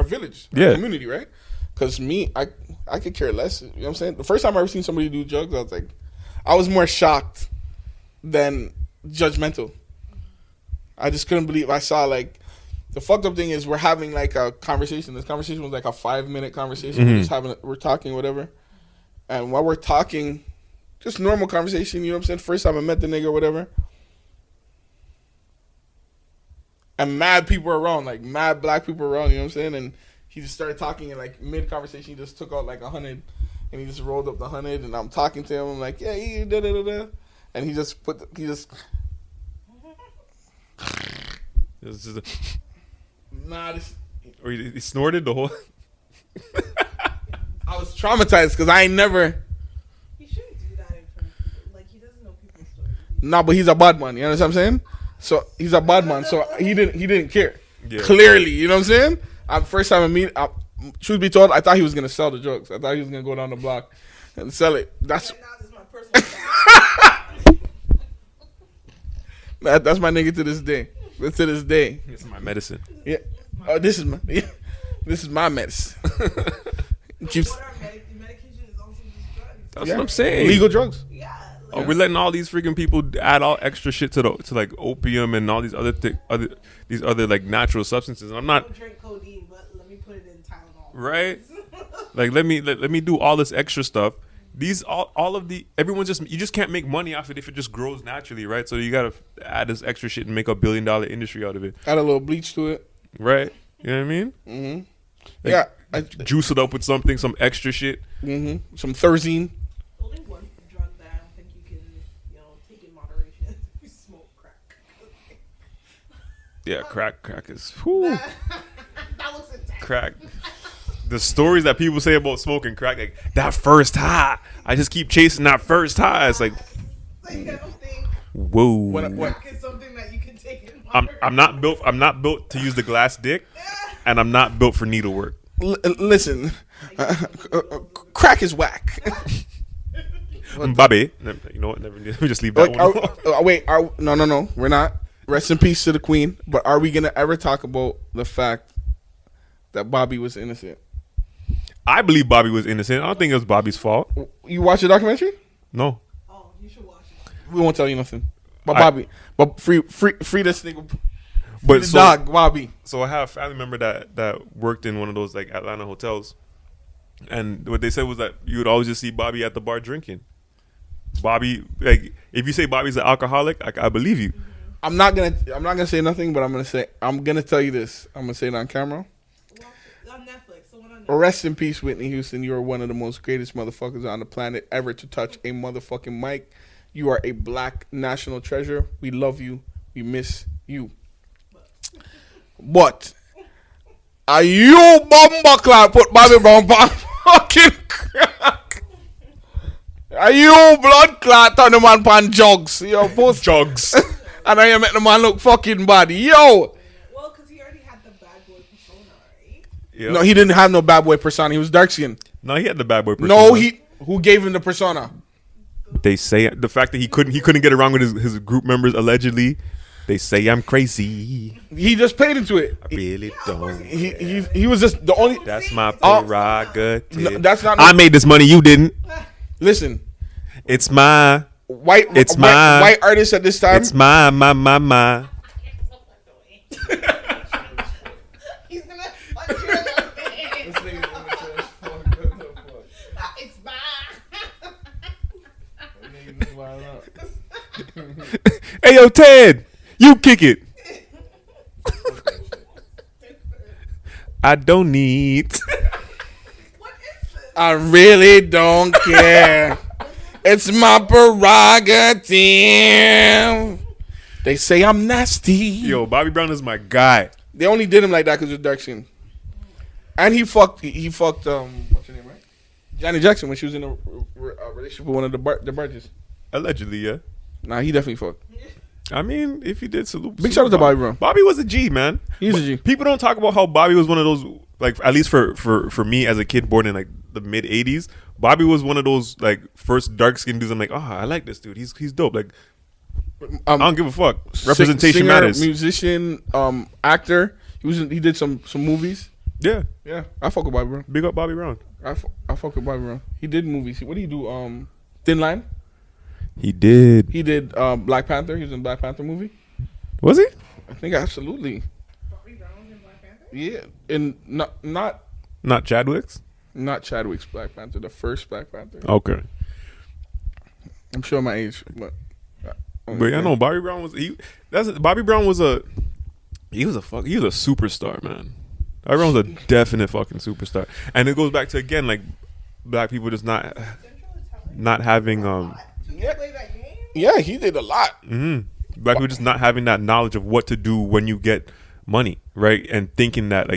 village, our community, right? Because I could care less. You know what I'm saying? The first time I ever seen somebody do drugs, I was more shocked than judgmental. I just couldn't believe I saw like the fucked up thing is we're having like a conversation. This conversation was like a 5-minute conversation. We're talking whatever, and while we're talking, just normal conversation. You know what I'm saying? First time I met the nigga or whatever. And mad people around, like mad black people around, you know what I'm saying? And he just started talking and like mid-conversation, he just took out like 100 and he just rolled up the 100 and I'm talking to him. I'm like, yeah, da-da-da-da. And he just
or he snorted the whole.
I was traumatized because I ain't never.
He shouldn't do that in front of people. Like, he doesn't know people's stories.
Nah, but he's a bad man, you understand what I'm saying? So he's a bad man, so he didn't care.
Yeah.
Clearly, you know what I'm saying? First time I meet, truth be told, I thought he was gonna sell the drugs. I thought he was gonna go down the block and sell it. That's
Now this is my personal
that's my nigga to this day. To this day.
This is my medicine.
Yeah. Oh, this is my medicine. Keeps.
What our medication is also just drugs.
That's what I'm saying.
Legal drugs.
Yeah.
Oh, we're letting all these freaking people add all extra shit to like opium and all these other like natural substances. And I'm
I
not
don't drink codeine, but let me put it in Tylenol.
right. Like let me do all this extra stuff. These all of the everyone you just can't make money off it if it just grows naturally, right? So you gotta add this extra shit and make a $1 billion industry out of it,
Add a little bleach to it.
right? You know what I mean?
Mm-hmm. Yeah.
Juice it up with something, some extra shit.
Mm-hmm. Some Therzine.
Only one drug that I don't think you can, take in moderation. You smoke crack.
Yeah, crack is. Whew.
That looks intense.
Crack. The stories that people say about smoking crack, like that first high. I just keep chasing that first high. It's like,
Like, I don't think
whoa.
What?
crack is something that you can take in
I'm
moderation.
I'm not built to use the glass dick, and I'm not built for needlework.
Listen, crack is whack.
Bobby, you know what? Never. Let me just leave that one.
Wait, no, we're not. Rest in peace to the queen. But are we gonna ever talk about the fact that Bobby was innocent?
I believe Bobby was innocent. I don't think it was Bobby's fault.
You watch the documentary?
No.
Oh, you should watch it.
We won't tell you nothing. But Bobby, free this nigga.
But
The dog, Bobby.
So I have a family member that worked in one of those like Atlanta hotels, and what they said was that you would always just see Bobby at the bar drinking. Bobby, like if you say Bobby's an alcoholic, I believe you.
I'm not gonna say nothing, but I'm gonna tell you this. I'm gonna say it on camera.
On Netflix. The one on Netflix.
Rest in peace, Whitney Houston. You are one of the most greatest motherfuckers on the planet ever to touch a motherfucking mic. You are a black national treasure. We love you. We miss you. But are you bumbleclad put Bobby Brown on fucking crack? Are you blood clot on the man pan jugs? Yo, both
Jugs.
and I make the man look fucking bad. Yo.
Well, because he already had the bad boy persona, right?
Yep.
No, he didn't have no bad boy persona. He was dark skinned.
No, he had the bad boy persona.
No, who gave him the persona?
They say the fact that he couldn't get along with his group members allegedly. They say I'm crazy.
He just played into it.
I really don't.
He was just the only.
That's my
Oh,
prerogative.
no, that's not.
I made this money. You didn't.
Listen,
It's my.
white artists at this time.
It's my.
He's gonna punch you in the face. It's bad.
Hey yo, Ted, you kick it. I don't need.
What is this?
I really don't care. It's my prerogative. They say I'm nasty.
Yo, Bobby Brown is my guy.
They only did him like that because he was dark skin. And he fucked. What's her name, right? Janet Jackson when she was in a relationship with one of the barges.
Allegedly, yeah.
Nah, he definitely fucked.
I mean, if he did, salute.
Big shout out to Bobby Brown.
Bobby was a G, man.
He's a G.
People don't talk about how Bobby was one of those, like, at least for me as a kid born in like the mid '80s. Bobby was one of those like first dark skinned dudes. I'm like, oh, I like this dude. He's dope. Like, I don't give a fuck. Representation
singer,
matters.
Musician, actor. He did some movies.
Yeah,
Yeah, I fuck with Bobby Brown.
big up Bobby Brown.
I fuck with Bobby Brown. He did movies. What did he do? Thin Line.
He did.
He did Black Panther. He was in Black Panther movie.
Was he?
I think absolutely.
Bobby Brown was in Black Panther?
Yeah, and
Not Chadwick's.
not Chadwick's Black Panther. The first Black Panther.
Okay,
I'm sure my age, but.
but yeah, no. Bobby Brown was Bobby Brown was a superstar, man. Bobby Brown was a definite fucking superstar, and it goes back to again like black people just not having
Yeah,
Play that game?
yeah, he did a lot.
black people just not having that knowledge of what to do when you get money, right? And thinking that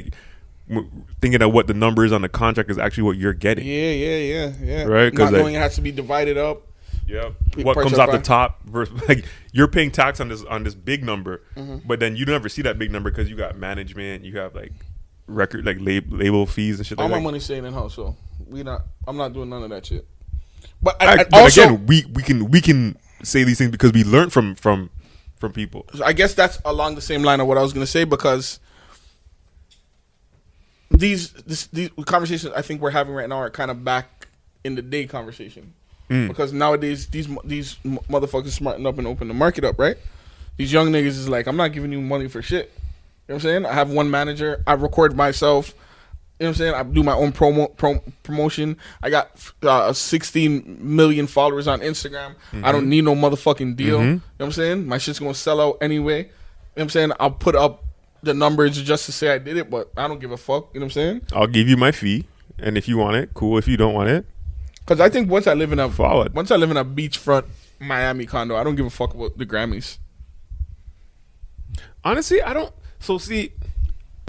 thinking that what the number is on the contract is actually what you're getting.
Yeah.
Right, 'cause
not knowing it has to be divided up.
Yeah. What
Price
comes
up
off the
by-
top versus like you're paying tax on this big number, but then you never see that big number because you got management, you have like record like label fees and shit
All
like
my
that.
money's staying in house, so I'm not doing none of that shit. But,
But
also,
again, we can say these things because we learn from people.
I guess that's along the same line of what I was gonna say because these conversations I think we're having right now are kind of back in the day conversation because nowadays these motherfuckers smarten up and open the market up, right? These young niggas is like, I'm not giving you money for shit. You know what I'm saying? I have one manager. I record myself. You know what I'm saying? I do my own promotion. I got 16 million followers on Instagram. I don't need no motherfucking deal. You know what I'm saying? My shit's gonna sell out anyway. You know what I'm saying? I'll put up the numbers just to say I did it, but I don't give a fuck. You know what I'm saying?
I'll give you my fee, and if you want it, cool. If you don't want it,
Because I think once I live in a
Solid.
beachfront Miami condo, I don't give a fuck about the Grammys.
honestly, I don't. So see,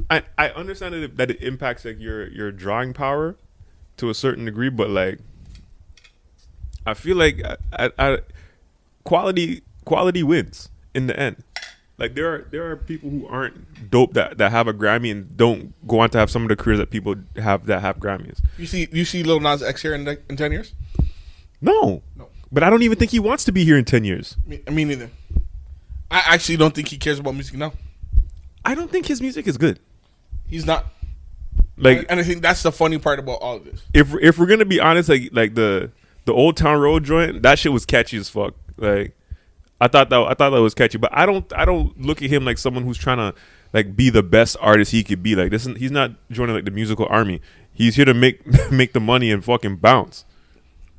I understand that it impacts like your drawing power to a certain degree, but like I feel like quality wins in the end. Like there are people who aren't dope that have a Grammy and don't go on to have some of the careers that people have that have Grammys.
You see Lil Nas X here in 10 years?
No. But I don't even think he wants to be here in 10 years.
Me neither. I actually don't think he cares about music now.
I don't think his music is good.
He's not.
Like,
and I think that's the funny part about all of this.
If we're gonna be honest, like the Old Town Road joint, that shit was catchy as fuck. Like I thought that was catchy, but I don't look at him like someone who's trying to like be the best artist he could be. Like he's not joining like the musical army. He's here to make the money and fucking bounce.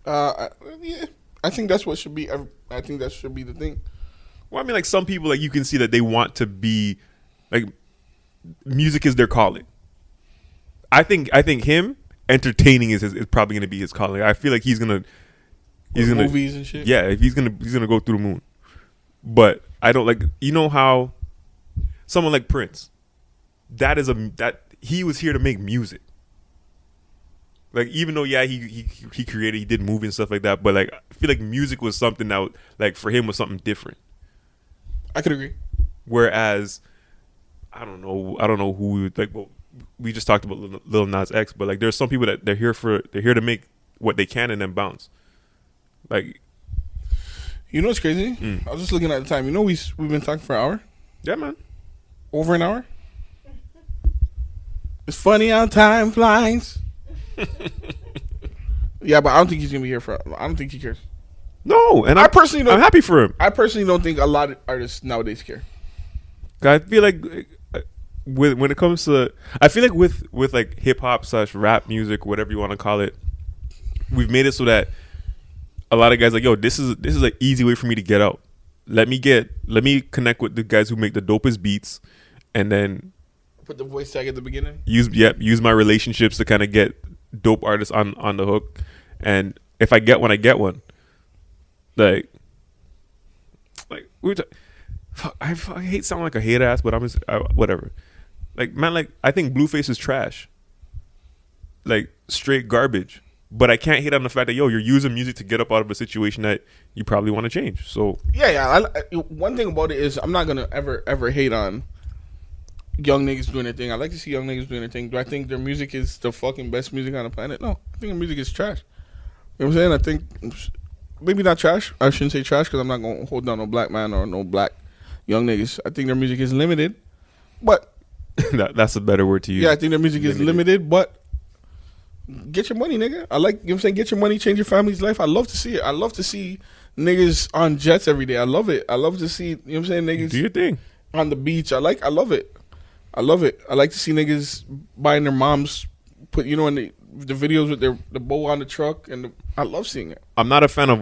Yeah, I think that's what should be. I think that should be the thing.
Well, I mean, like some people, like you can see that they want to be like music is their calling. I think him entertaining is probably gonna be his calling. I feel like he's gonna
movies and shit.
Yeah, if he's gonna go through the moon. But I don't like, you know how someone like Prince, that he was here to make music. Like even though he created, he did movies and stuff like that, but like I feel like music was something that like for him was something different.
I could agree.
Whereas I don't know who like. Well, we just talked about Lil Nas X, but like there's some people that they're here to make what they can and then bounce. Like,
you know what's crazy? I was just looking at the time. You know we've been talking for an hour.
Yeah, man.
Over an hour. It's funny how time flies. Yeah, but I don't think he's gonna be here for. I don't think he cares.
No, and
I personally don't.
I'm happy for him.
I personally don't think a lot of artists nowadays care.
I feel like when it comes to, I feel like with like hip hop / rap music, whatever you want to call it, we've made it so that a lot of guys like, yo, this is an easy way for me to get out. Let me connect with the guys who make the dopest beats, and then
put the voice tag at the beginning.
Use my relationships to kind of get dope artists on the hook, and if I get one, I get one. Like I hate sounding like a hater ass, but whatever. Like man, like I think Blueface is trash. Like straight garbage. But I can't hate on the fact that you're using music to get up out of a situation that you probably want to change. So
yeah. One thing about it is I'm not gonna ever hate on young niggas doing their thing. I like to see young niggas doing their thing. Do I think their music is the fucking best music on the planet? No, I think their music is trash. You know what I'm saying? I think maybe not trash. I shouldn't say trash because I'm not gonna hold down no black man or no black young niggas. I think their music is limited, but
that's a better word to use.
Yeah, I think their music is limited, but get your money, nigga. I like, you know what I'm saying, get your money, change your family's life. I love to see it. I love to see niggas on jets every day. I love it. I love to see, you know what I'm saying, niggas
do your thing
on the beach. I love it. I love it. I like to see niggas buying their moms put, you know, in the videos with the bow on the truck, and I love seeing it.
I'm not a fan of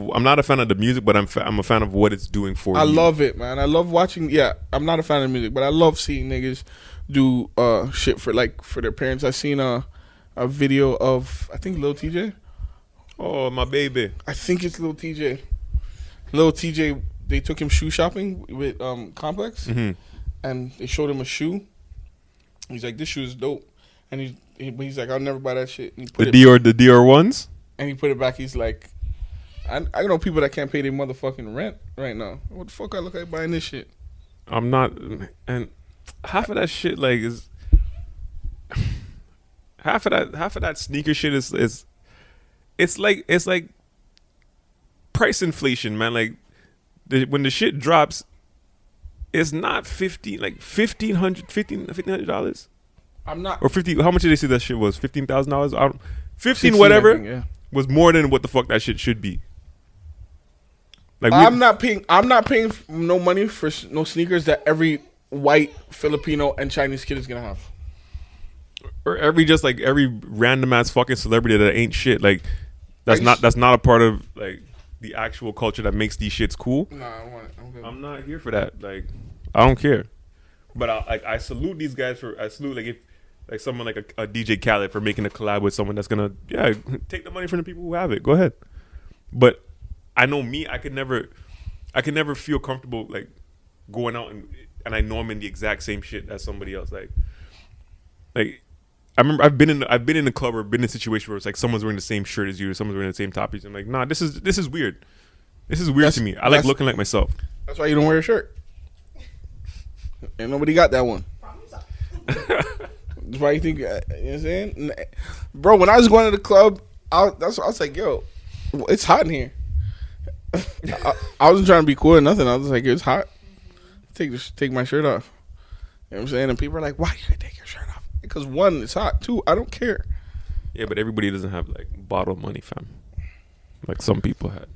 the music, but I'm a fan of what it's doing for you.
I love it, man. I love watching. Yeah, I'm not a fan of music, but I love seeing niggas do shit for their parents. I seen a video of, I think, Lil TJ.
Oh, my baby.
I think it's Lil TJ. Lil TJ, they took him shoe shopping with Complex, and they showed him a shoe. He's like, this shoe is dope, and he's like, I'll never buy that shit. And
the Dior ones.
And he put it back. He's like, I know people that can't pay their motherfucking rent right now. What the fuck I look like buying this shit?
I'm not, and half of that shit like is half of that sneaker shit is it's like price inflation, man. Like when the shit drops, it's not $1,500. I'm not, or 50. How much did they say that shit was? $15,000. 15 whatever, think, yeah, was more than what the fuck that shit should be. Like I'm not paying no money for no sneakers that every white, Filipino, and Chinese kid is gonna have. Or every random ass fucking celebrity that ain't shit. Like that's not a part of like the actual culture that makes these shits cool. Nah, I want it. I'm not here for that. Like I don't care. But I salute these guys if someone like a DJ Khaled for making a collab with someone that's gonna take the money from the people who have it. Go ahead. But I know me, I could never feel comfortable like going out and I know I'm in the exact same shit as somebody else. Like like I remember I've been in a club or been in a situation where it's like someone's wearing the same shirt as you, or someone's wearing the same top as you. I'm like, nah, this is weird. This is weird to me. I like looking like myself.
That's why you don't wear a shirt. Ain't nobody got that one. That's why you think, you know what I'm saying? Bro, when I was going to the club, I was like, yo, it's hot in here. I wasn't trying to be cool or nothing. I was like, it's hot. Take my shirt off. You know what I'm saying? And people are like, why you take your shirt off? Because one, it's hot. Two, I don't care.
Yeah, but everybody doesn't have like bottle money, fam. Like some people had.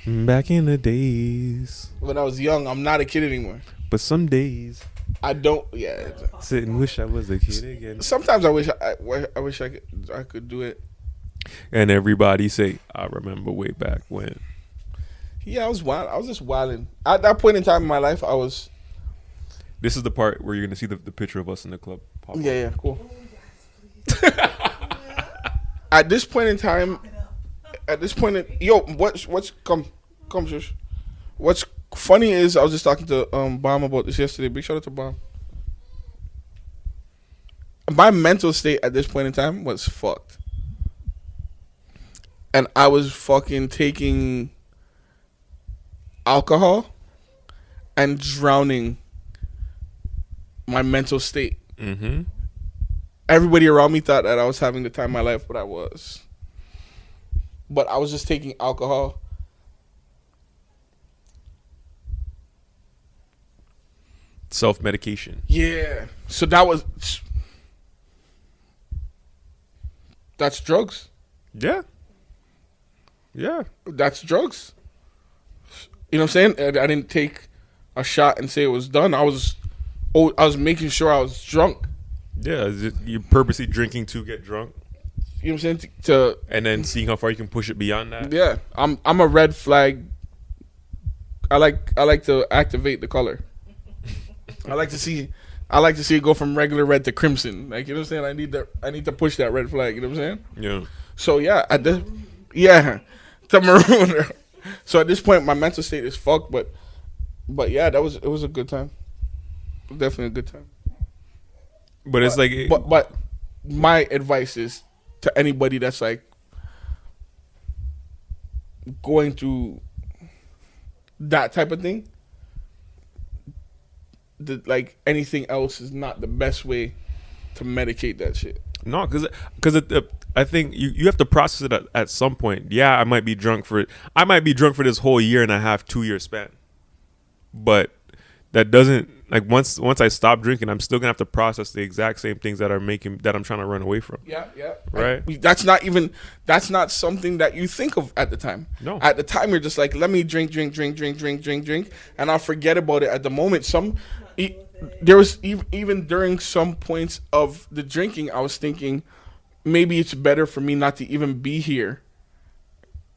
Back in the days.
When I was young, I'm not a kid anymore.
But some days
I don't. Yeah.
sit and wish I was a kid again.
Sometimes I wish I could do it.
And everybody say, I remember way back when.
Yeah, I was wild. I was just wilding. At that point in time in my life, I was.
This is the part where you're gonna see the picture of us in the club. Pop
Yeah, cool. At this point in time, what's shush. What's funny is I was just talking to Bomb about this yesterday. Big shout out to Bomb. My mental state at this point in time was fucked. And I was fucking taking alcohol and drowning my mental state.
Mm-hmm.
Everybody around me thought that I was having the time of my life, but I was. But I was just taking alcohol.
Self-medication.
Yeah. So that's drugs.
Yeah. Yeah.
That's drugs. You know what I'm saying? I didn't take a shot and say it was done. I was making sure I was drunk.
Yeah. You're purposely drinking to get drunk.
You know what I'm saying?
And then seeing how far you can push it beyond that.
Yeah. I'm a red flag. I like to activate the color. I like to see it go from regular red to crimson. Like, you know what I'm saying? I need to push that red flag. You know what I'm saying?
Yeah.
So yeah, to maroon. So at this point, my mental state is fucked. But yeah, it was a good time. Definitely a good time.
But it's like,
but my advice is to anybody that's like going through that type of thing. Like anything else is not the best way to medicate that shit.
No, because I think you have to process it at some point. Yeah, I might be drunk for it. I might be drunk for this whole year and a half, 2 year span. But that doesn't, like, once I stop drinking, I'm still gonna have to process the exact same things that I'm trying to run away from.
Yeah.
Right.
That's not something that you think of at the time.
No.
At the time, you're just like, let me drink, and I'll forget about it at the moment. There was even during some points of the drinking, I was thinking maybe it's better for me not to even be here.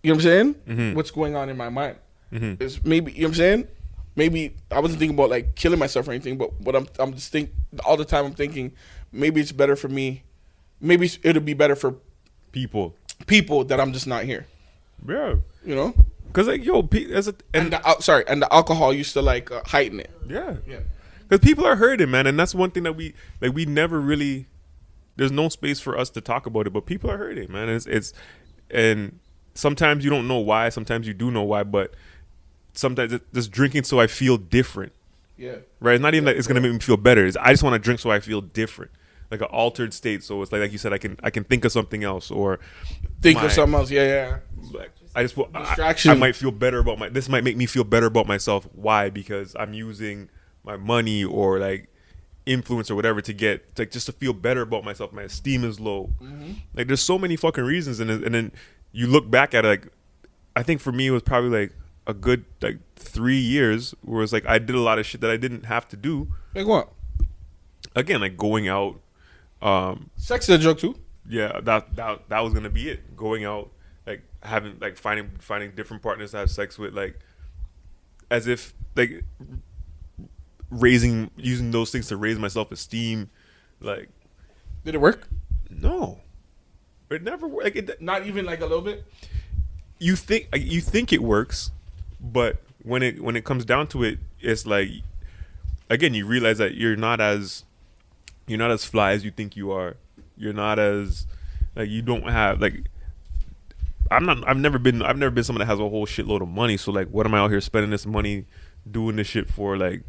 You know what I'm saying?
Mm-hmm.
What's going on in my mind is
Mm-hmm.
maybe, you know what I'm saying? Maybe I wasn't thinking about like killing myself or anything, but what I'm just thinking all the time. I'm thinking maybe it's better for me. Maybe it'll be better for
People
that I'm just not here.
Yeah.
You know?
Because like, yo,
And the alcohol used to like heighten it.
yeah.
Yeah.
Because people are hurting, man, and that's one thing that we never really. There's no space for us to talk about it, but people are hurting, man. And sometimes you don't know why. Sometimes you do know why, but sometimes it's just drinking so I feel different.
Yeah.
Right. It's not even that it's gonna make me feel better. I just want to drink so I feel different, like an altered state. So it's like you said, I can think of something else or
Think of something else. Yeah.
Like, I just
Distraction.
I might feel better about this might make me feel better about myself. Why? Because I'm using my money or like influence or whatever to just to feel better about myself. My esteem is low. Mm-hmm. Like there's so many fucking reasons, and then you look back at it, like I think for me it was probably like a good like 3 years where it's like I did a lot of shit that I didn't have to do.
Like what?
Again, like going out.
Sex is a joke too.
Yeah, that was gonna be it. Going out, like having like finding different partners to have sex with, like as if like using those things to raise my self-esteem. Like,
did it work?
No, it never worked. Like,
not even like a little bit.
You think it works, but when it comes down to it, it's like, again, you realize that you're not as you're not as fly as you think you are. You're not as like you don't have like. I've never been someone that has a whole shitload of money. So like, what am I out here spending this money doing this shit for? Like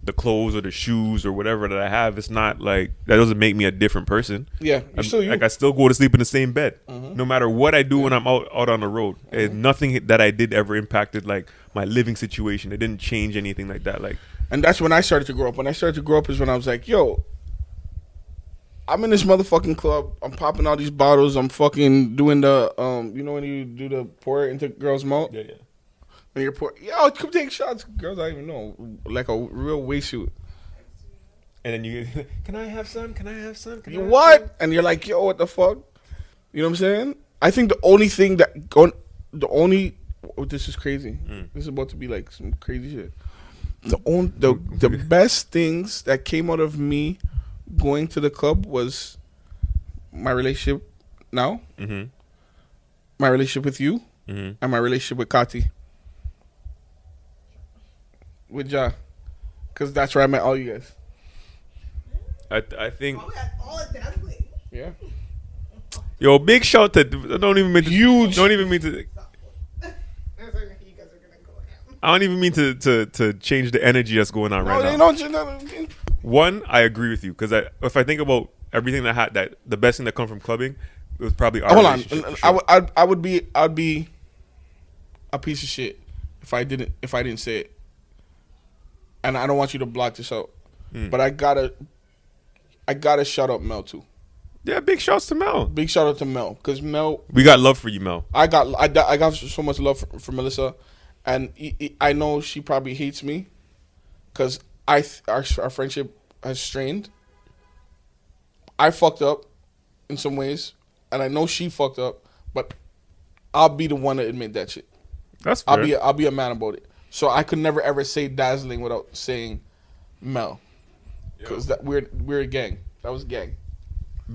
the clothes or the shoes or whatever that I have. It's not like that doesn't make me a different person.
Yeah, you're still you.
Like I still go to sleep in the same bed, no matter what I do when I'm out on the road. And nothing that I did ever impacted like my living situation. It didn't change anything like that. Like,
and that's when I started to grow up. When I started to grow up is when I was like, yo, I'm in this motherfucking club. I'm popping all these bottles. I'm fucking doing the you know when you do the pour it into girls' mouth.
yeah.
When you're pouring, yo, come take shots. Girls, I don't even know, like a real waist shoot.
And then you, can I have some? Can I have some? Can I
You
have
what?
some?
And you're like, yo, what the fuck? You know what I'm saying? I think the only thing this is crazy. This is about to be like some crazy shit. The best things that came out of me going to the club was my relationship now, my relationship with you, and my relationship with Kati. With Ja. Because that's where I met all you guys.
I think.
Yeah.
Yo, big shout to. Don't even mean to.
Huge.
Don't even mean to. I don't even mean to change the energy that's going on right now. One, I agree with you because if I think about everything that the best thing that come from clubbing, it was probably our
Hold on.
relationship, for sure.
I'd be a piece of shit if I didn't say it. And I don't want you to block this out, but I gotta shout out Mel too.
Yeah, big shouts to Mel.
Big shout out to Mel because Mel.
We got love for you, Mel.
I got so much love for Melissa, and I know she probably hates me because our friendship has strained. I fucked up in some ways, and I know she fucked up, but I'll be the one to admit that shit.
That's fair.
I'll be a man about it. So I could never ever say dazzling without saying Mel, because we're a gang. That was a gang.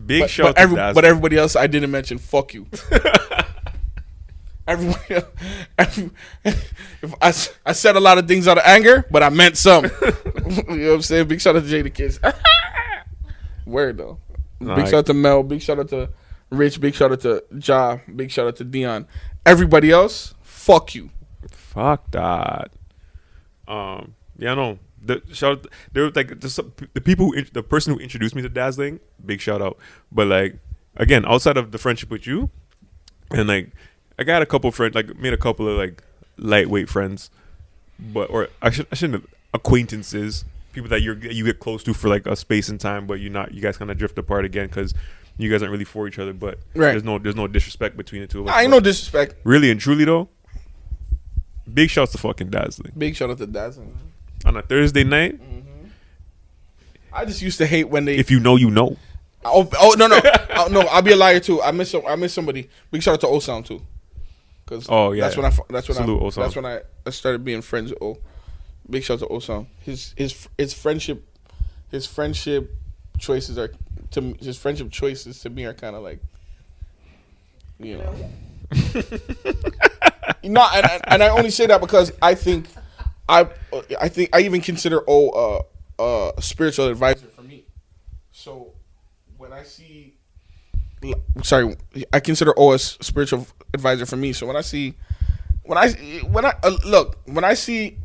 Big shout to Dazzling.
But everybody else I didn't mention. Fuck you. Everybody else, I said a lot of things out of anger, but I meant some. You know what I'm saying? Big shout out to Jada Kids. Word though. Big shout out to Mel. Big shout out to Rich. Big shout out to Ja. Big shout out to Dion. Everybody else, fuck you.
Fuck that. Yeah, no. The shout. There were like the people the person who introduced me to Dazzling. Big shout out. But like again, outside of the friendship with you, and like I got a couple friends, like made a couple of like lightweight friends, I shouldn't acquaintances, people that you get close to for like a space and time, but you guys kind of drift apart again because you guys aren't really for each other. But there's no disrespect between the two of us.
I ain't no disrespect.
Really and truly though. Big shouts to fucking Dazzling.
Big shout out to Dazzling.
On a Thursday night.
I just used to hate when they.
If you know, you know.
Oh no. No, I'll be a liar too. I miss somebody. Big shout out to O-Sound too. Cause that's when I started being friends with O. Big shout out to O-Sound. His friendship choices to me are kind of like, you know. No, and I only say that because I think I even consider O a spiritual advisor for me. So when I see, I consider O a spiritual advisor for me. So when I see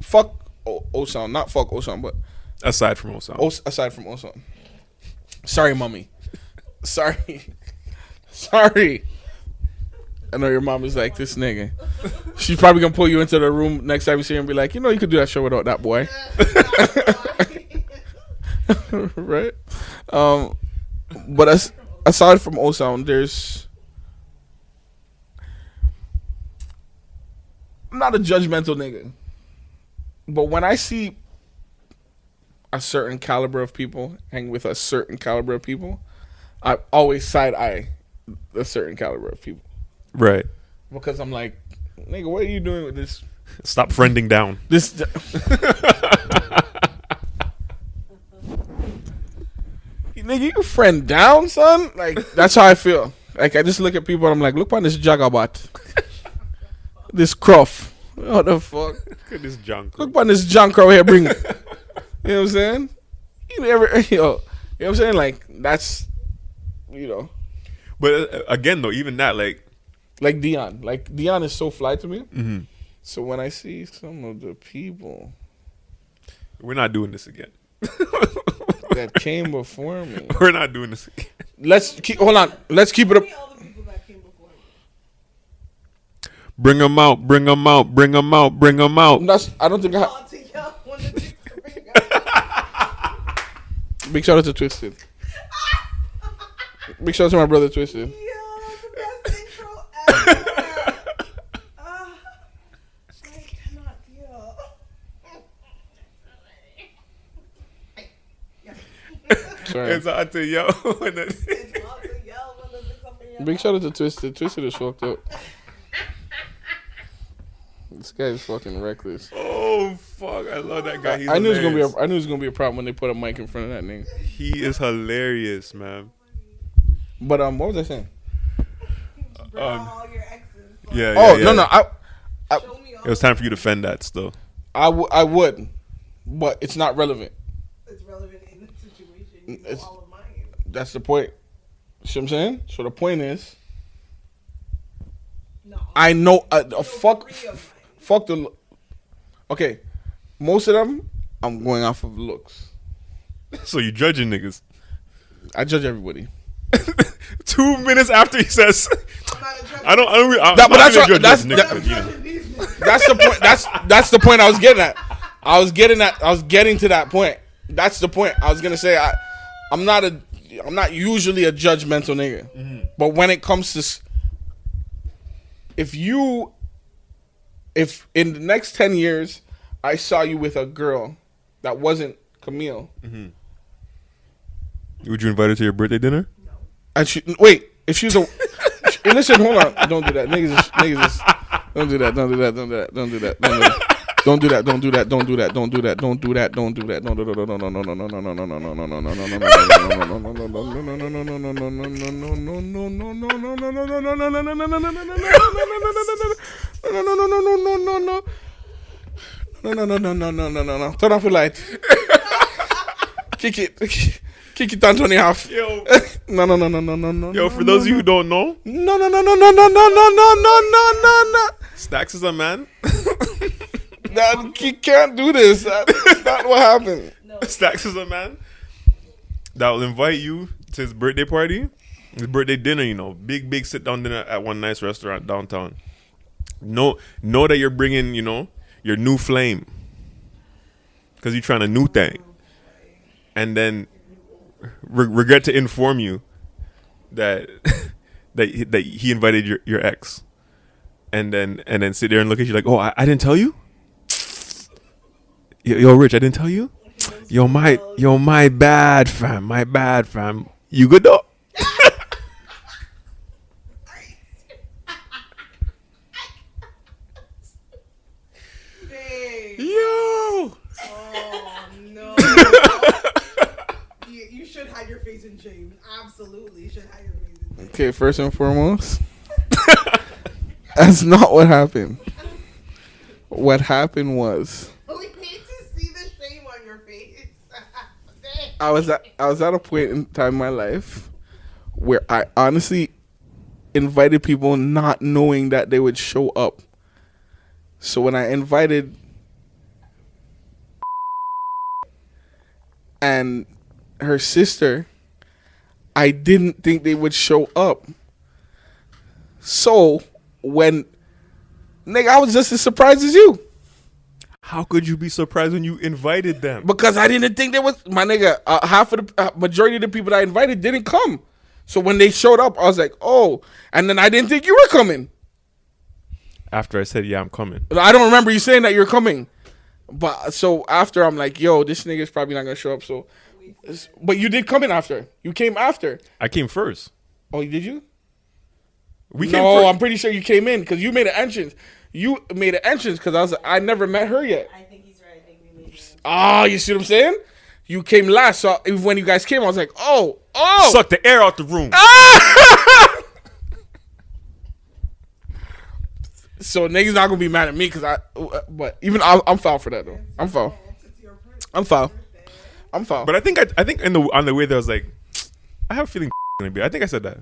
fuck O-Sound, not fuck O-Sound, but
aside from O-Sound.
Sorry, mommy. Sorry. I know your mom is like, this nigga. She's probably going to pull you into the room next time you see her and be like, you know, you could do that show without that boy. Right? But aside from O-Sound, I'm not a judgmental nigga. But when I see a certain caliber of people hang with a certain caliber of people, I always side-eye a certain caliber of people.
Right.
Because I'm like, nigga, what are you doing with this?
Stop friending down.
This. Nigga, you friend down, son? Like, that's how I feel. Like, I just look at people and I'm like, look on this jagabot. This cruff. What the fuck?
Look at this junk.
Look on this junk over here, bring it. You know what I'm saying? what I'm saying? Like, that's,
But again, though, even that, like
Dion. Like, Dion is so fly to me. Mm-hmm. So when I see some of the people
we're not doing this again.
that came before me,
We're not doing this again.
hold on. Let's keep it up.
All the people that came before me.
Bring them out. Bring them out. Bring them out. Bring them out.
I don't think I have.
Oh, to y'all, when the chicks bring out.
Big shout out to Twisted. Big shout out to my brother Twisted.
Yo, the best intro ever. I cannot deal.
Sorry.
It's hard to yo.
It's hard to yell when the chicks up in your
Big shout out to Twisted. Twisted is fucked up. This guy is fucking reckless.
Oh fuck! I love that guy. He's
I knew it
hilarious.
was gonna be a problem when they put a mic in front of that nigga.
He is hilarious, man.
But what was I saying?
bring out all your exes. Like,
Yeah.
Oh
yeah.
no,
show me all
It was time for you to defend that still.
I would, but it's not relevant.
it's relevant in the situation. You know
It's-
all of mine.
That's the point. See what I'm saying? So the point is,
No.
I know
Fuck.
fuck the. Okay, most of them I'm going off of looks.
So you judging niggas.
I judge everybody.
2 minutes after he says,
I'm not a judge.
I'm
That- but
not
that's
gonna
what-
judge
that's-
this nigga,
that-
but, you know.
Judging these niggas.
That's the point. That's the point I was getting at. I was getting to that point. That's the point. I was gonna say I'm not usually a judgmental nigga, but when it comes to if in the next 10 years I saw you with a girl that wasn't Camille,
Would you invite her to your birthday dinner?
and if she's a listen, hold on, don't do that, niggas is don't do that, don't do that, don't do that, don't do that, don't do that, don't do that, don't do that, don't do that, don't do that, don't do that, don't do that, no, no, no, no, no, no, no, no, no, no, no, no, no, no, no, no. Turn off the light. Kick it down 20 half.
Yo,
No.
yo, for those of you who don't know,
No.
Staxxx is a man.
He can't do this. That's not what happened.
Staxxx is a man that will invite you to his birthday party, his birthday dinner. You know, big sit down dinner at one nice restaurant downtown. Know that you're bringing, your new flame, because you're trying a new thing, and then regret to inform you that that he invited your ex, and then sit there and look at you like, oh, I didn't tell you. Yo, Rich, I didn't tell you. Yo, my bad, fam. You good though?
Babe.
Yo.
Oh no. You should hide your face in shame. Absolutely, you should hide your face in shame.
Okay, first and foremost, that's not what happened. What happened was
We need to see the shame on your face. Damn.
I was at a point in time in my life where I honestly invited people not knowing that they would show up. So when I invited and her sister, I didn't think they would show up. So when I was just as surprised as you.
How could you be surprised when you invited them?
Because I didn't think there was half of the majority of the people that I invited didn't come. So when they showed up, I was like, oh, and then I didn't think you were coming.
After I said, yeah, I'm coming.
I don't remember you saying that you're coming. But so after, I'm like, yo, this nigga's probably not gonna show up. So, but you did come in after. You came after.
I came first.
Oh, did you?
We came
No,
first.
I'm pretty sure you came in because you made an entrance. You made an entrance because I never met her yet.
I think he's right. I think we made it.
Oh, you see what I'm saying? You came last. So when you guys came, I was like, oh.
Suck the air out the room.
So niggas not gonna be mad at me because but even I'm foul for that though. I'm foul.
It's your birthday.
I'm foul. I'm foul.
But I think on the way there was like, I have a feeling gonna be. I think I said that.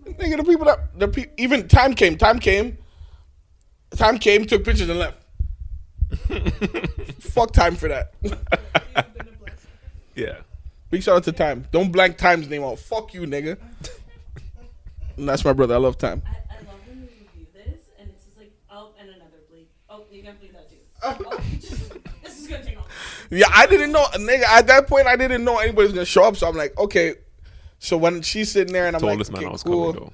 Nigga, the people that even time came, took pictures and left. Fuck time for that.
Yeah.
Big shout out to Time. Don't blank Time's name out. Fuck you, nigga. And that's my brother. I love Time.
I love when we review this and it's just like, oh, and another bleep. Oh, you gotta bleep that too. Oh, this is gonna take off.
Yeah, I didn't know, nigga. At that point, I didn't know anybody was gonna show up. So I'm like, okay. So when she's sitting there and I'm like, okay, cool. Coming,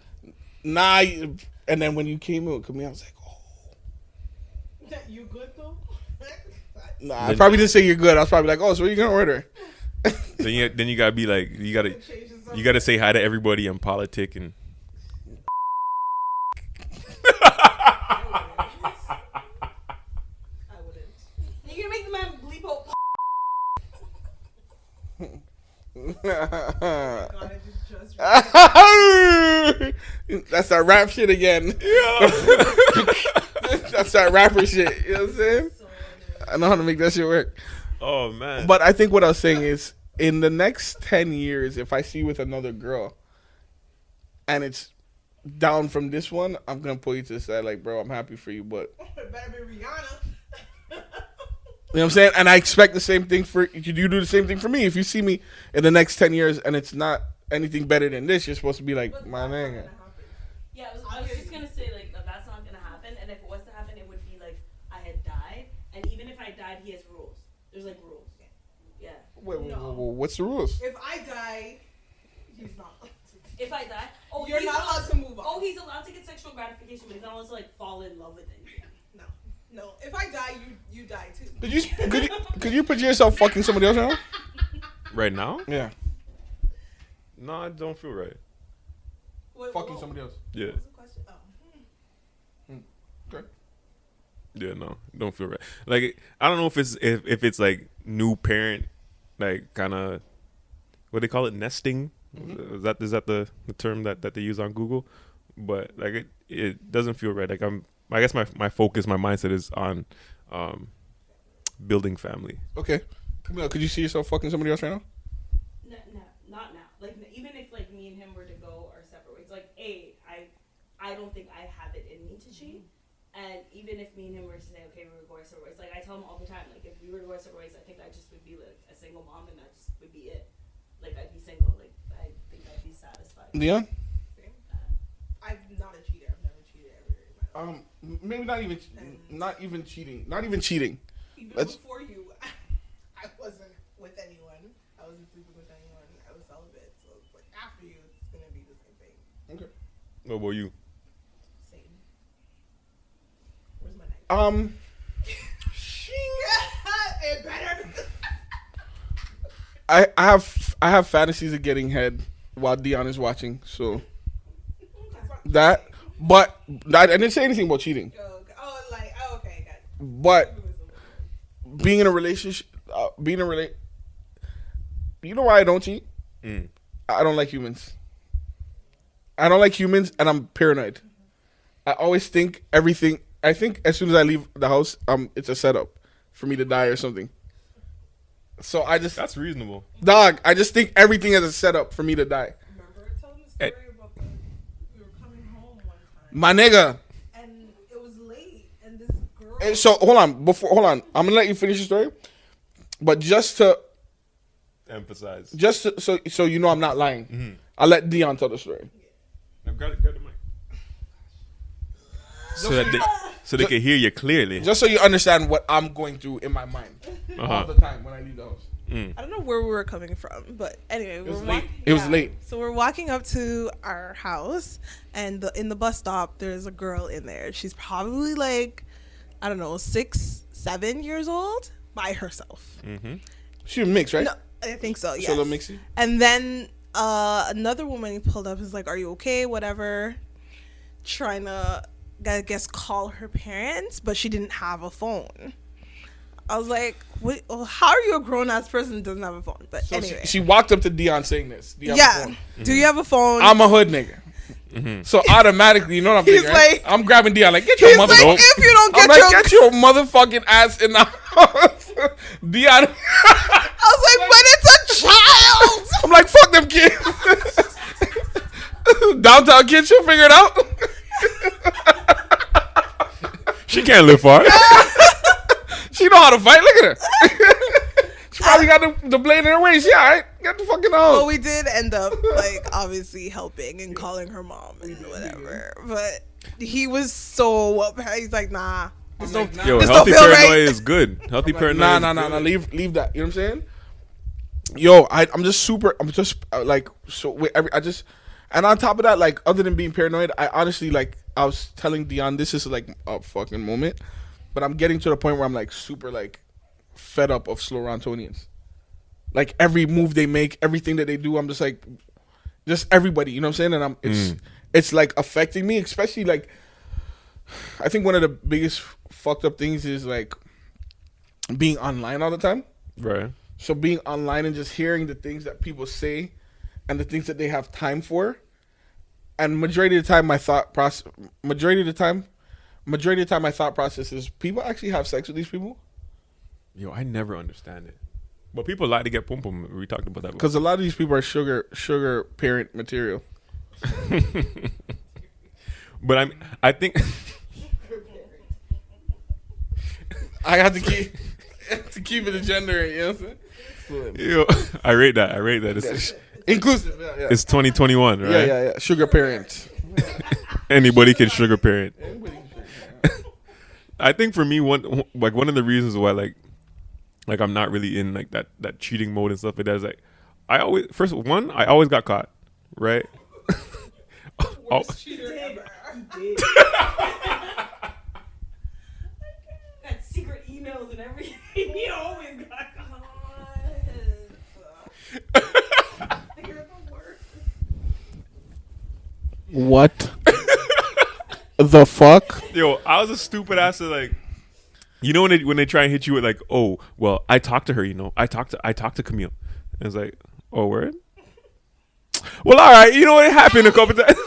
nah. And then when you came in with me, I was like, oh.
You good though?
Nah, I probably didn't say you're good. I was probably like, oh, so what are you gonna order?
then you gotta be like, you gotta say hi to everybody and politic and.
I wouldn't. You gonna make the man bleep out.
That's that rap shit again. Yeah. That's that rapper shit. You know what I'm saying? I know how to make that shit work.
Oh man.
But I think what I was saying is, in the next 10 years, if I see you with another girl and it's down from this one, I'm gonna pull you to the side like, bro, I'm happy for you, but
it better be Rihanna.
You know what I'm saying? And I expect the same thing for you. Do the same thing for me. If you see me in the next 10 years and it's not anything better than this, you're supposed to be like, my nigga.
Yeah, I was just gonna say like that's not gonna happen. And if it was to happen, it would be like I had died. And even if I died, he has rules. There's like rules. Yeah.
Wait, what's the rules?
If I die, he's not.
If I die,
you're not allowed to move on.
Oh, he's allowed to get sexual gratification, but he's not allowed to like fall in love with anything.
No. If I die, you die too.
Could you picture yourself fucking somebody else right now?
Right now?
Yeah.
No, I don't feel right.
Fucking somebody else.
Yeah.
What was the question?
Okay.
Yeah, no, don't feel right. Like I don't know if it's like new parent, like kind of what they call it, nesting. Mm-hmm. Is that the term that they use on Google? But like it doesn't feel right. Like I guess my focus, my mindset is on building family.
Okay. Camille, could you see yourself fucking somebody else right now?
No, not now. Like even if like me and him were to go our separate ways, like I don't think I have it in me to cheat. And even if me and him were to say, okay, we were going separate ways, like I tell him all the time, like if we were to go separate ways, I think I just would be like a single mom, and that just would be it. Like I'd be single. Like I think I'd be satisfied.
Leon?
I'm not a cheater. I've never cheated ever in my life.
Maybe not even cheating. Not even cheating.
Even before you, I wasn't with anyone. I wasn't sleeping with anyone. I was celibate. So like after you, it's gonna be the same thing.
Okay.
What about you?
Same. Where's my knife? It better.
I have fantasies of getting head while Dion is watching. So that, but I didn't say anything about cheating.
Okay, got it.
But being in a relationship, you know why I don't cheat? I don't like humans. And I'm paranoid. I always think everything. I think as soon as I leave the house, it's a setup for me to die or something. So that's
reasonable.
Dog, I just think everything is a setup for me to die.
Remember telling the story about we were coming home one time.
My nigga.
And it was late, and this girl.
And so hold on. I'm gonna let you finish your story, but just to
emphasize,
so you know I'm not lying.
Mm-hmm.
I'll let Dion tell the story.
I've got the mic. So they can hear you clearly.
Just so you understand what I'm going through in my mind all the time when I leave the house.
I don't know where we were coming from, but anyway,
It was late.
So we're walking up to our house, and in the bus stop, there's a girl in there. She's probably like, I don't know, 6, 7 years old by herself.
Mm-hmm.
She mixed, right?
No, I think so. Yes.
She a little mixy.
And then another woman pulled up. Is like, "Are you okay? Whatever." Trying to, I guess, call her parents, but she didn't have a phone. I was like, "What? Well, how are you a grown ass person that doesn't have a phone?" But
So
anyway,
she walked up to Dion saying this. Do you have a phone?
Do you have a phone?
I'm a hood nigga. Mm-hmm. So automatically, you know what I'm thinking, right? I'm grabbing Dion like, get your
he's
mother.
like, if you don't
get your motherfucking ass in the house. Dion.
I was like, but it's a child.
I'm like, fuck them kids. Downtown kids, she'll figure it out.
She can't live far.
She know how to fight. Look at her. She probably got the blade in her waist. Yeah, all right. Got the fucking hose.
Well, we did end up like obviously helping and calling her mom and whatever. But he was so upset. He's like, nah.
Yo,
This
healthy
don't feel
paranoia
right.
is good. Healthy paranoia.
Nah. Leave that. You know what I'm saying? Yo, I'm just super. I'm just like so. Wait, and on top of that, like other than being paranoid, I honestly like. I was telling Dion, this is like a fucking moment, but I'm getting to the point where I'm like super like fed up of Slorantonians. Like every move they make, everything that they do, I'm just like, just everybody. You know what I'm saying? And it's like affecting me, especially like. I think one of the biggest fucked up things is like being online all the time.
Right.
So being online and just hearing the things that people say and the things that they have time for. And majority of the time my thought process is people actually have sex with these people?
Yo, I never understand it. But people like to get pum pum. We talked about that before.
Because a lot of these people are sugar parent material.
But I think
I have to keep it a gender, you know what I'm saying?
yo, I rate that. It's
Inclusive, yeah.
It's 2021, right?
Yeah. Sugar parent.
Anybody can sugar parent. I think for me, one of the reasons why like I'm not really in like that cheating mode and stuff like that is like I always got caught, right?
Worst cheater ever. You did. Got secret emails and everything. He always got caught. You're the worst.
What the fuck?
Yo, I was a stupid ass to like, you know when they try and hit you with like, oh well, I talked to her, you know, I talked to Camille, and it's like, oh word. Well, all right, you know what, it happened a couple times.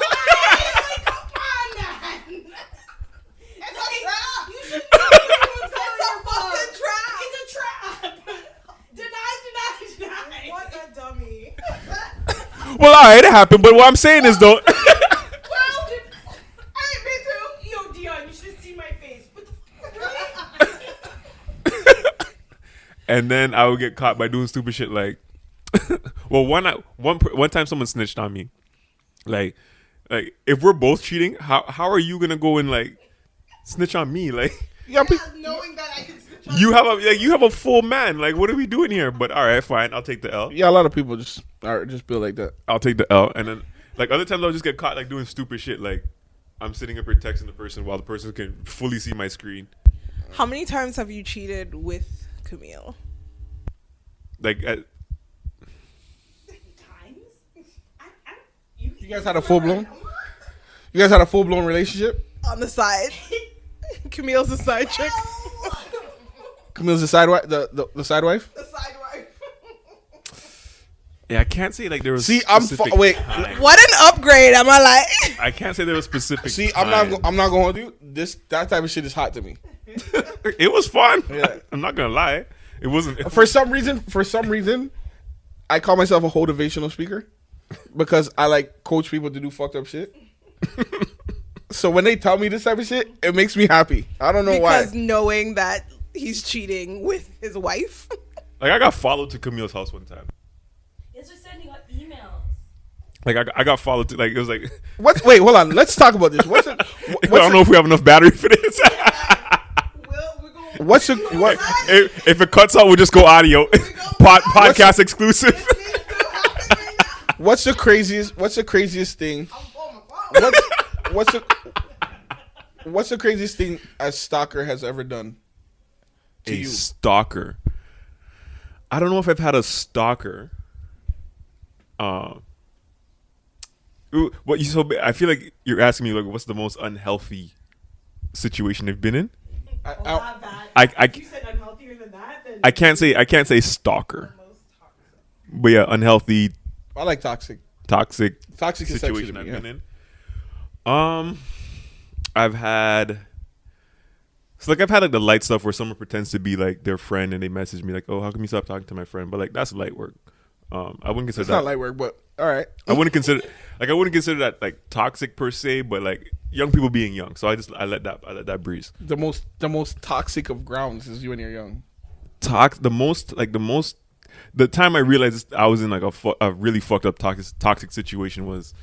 Well, all right, it happened, but what I'm saying is though.
Yo, Dion, you should see my face. What the fuck?
And then I would get caught by doing stupid shit like, well, one time someone snitched on me, like if we're both cheating, how are you gonna go and like snitch on me? Like,
Knowing that I can switch on
you have a full man. Like, what are we doing here? But all right, fine, I'll take the L.
Yeah, a lot of people just build like that.
I'll take the L, and then like other times I'll just get caught like doing stupid shit. Like I'm sitting up here texting the person while the person can fully see my screen.
How many times have you cheated with Camille?
Like
Times?
You guys had a full blown? You guys had a full blown relationship?
On the side. Camille's the side chick.
Camille's the side wife. The side wife.
The side wife.
yeah, I can't say like there was.
See,
wait.
Time.
What an upgrade! Am I like?
I can't say there was specific.
See,
time.
I'm not going to do this. That type of shit is hot to me.
It was fun.
Yeah.
I'm not gonna lie. It wasn't.
For some reason, I call myself a motivational speaker because I like coach people to do fucked up shit. So when they tell me this type of shit, it makes me happy. I don't know why.
Because knowing that he's cheating with his wife.
Like I got followed to Camille's house one time.
Yes, we're sending out emails.
Like I got followed to like it was like.
Wait, hold on. Let's talk about this.
I don't know if we have enough battery for this. If it cuts out, we'll just go audio. Podcast exclusive.
What's the craziest thing? What's the craziest thing a stalker has ever done to you?
Stalker. I don't know if I've had a stalker. I feel like you're asking me like, what's the most unhealthy situation they've been in?
If you said unhealthier than that, then
I can't say stalker. But yeah, unhealthy.
I like toxic.
Toxic
situation
I've been in. I've had So like I've had like the light stuff where someone pretends to be like their friend and they message me like, oh, how come you stop talking to my friend? But like that's light work. I wouldn't consider
It's
that
not light work, but all right.
I wouldn't consider that like toxic per se, but like young people being young. So I let that breeze.
The most toxic of grounds is you when you're young.
The time I realized I was in like a really fucked up toxic situation was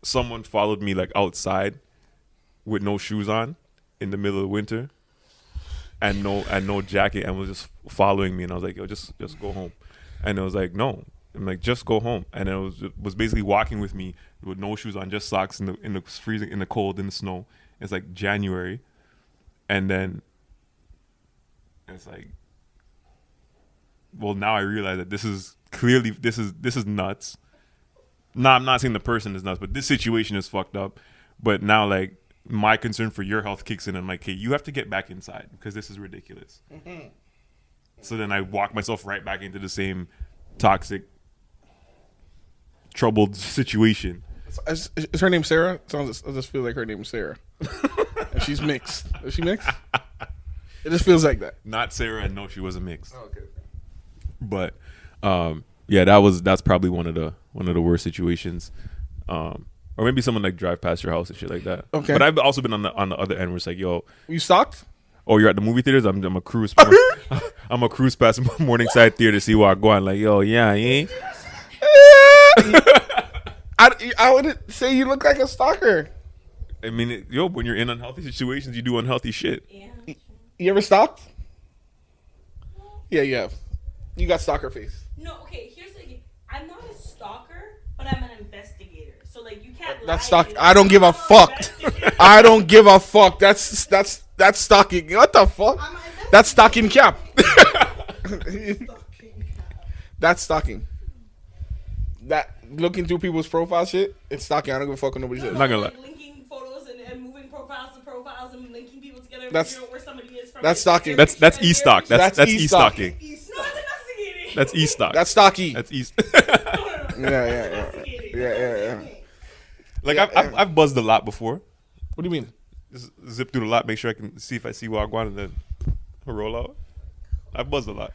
someone followed me like outside with no shoes on in the middle of winter and no jacket and was just following me, and I was like, yo, just go home. And it was like, no. I'm like, just go home. And it was basically walking with me with no shoes on, just socks in the freezing, in the cold, in the snow. It's like January. And then it's like, well, now I realize that this is nuts. No, I'm not saying the person is nuts, but this situation is fucked up. But now, like, my concern for your health kicks in. And I'm like, hey, you have to get back inside because this is ridiculous. Mm-hmm. So then I walk myself right back into the same toxic, troubled situation.
Is her name Sarah? I just feel like her name is Sarah. And she's mixed. Is she mixed? It just feels like that.
Not Sarah, and no, she wasn't mixed.
Oh, okay.
But yeah, that's probably one of the worst situations. Or maybe someone like drive past your house and shit like that.
Okay.
But I've also been on the other end where it's like, yo,
you stalked?
Oh, you're at the movie theaters? I'm a cruise. I'm a cruise past Morningside Theater to see where I go. I'm like, yo, yeah, yeah.
I wouldn't say you look like a stalker.
I mean, when you're in unhealthy situations, you do unhealthy shit.
Yeah.
You ever stalked? Yeah, you have. You got stalker face.
No, okay. Here's the thing. I'm not a stalker, but I'm an investigator. So like, you can't.
That's stalking. I don't give a fuck. I don't give a fuck. That's stalking. What the fuck? That's stalking cap. That's stalking. That looking through people's profile shit, it's stalking. I don't give a fuck what nobody says.
I'm not gonna lie.
Linking photos and moving profiles to profiles and linking people together.
That's
where somebody is from.
That's stalking.
That's e-stock. That's e-stocking.
No, it's investigating.
That's e-stock.
That's stalky.
That's e.
Yeah.
Like I've buzzed a lot before.
What do you mean?
Just zip through the lot, make sure I can see if I see Wagwan, and then roll out. I've buzzed a lot.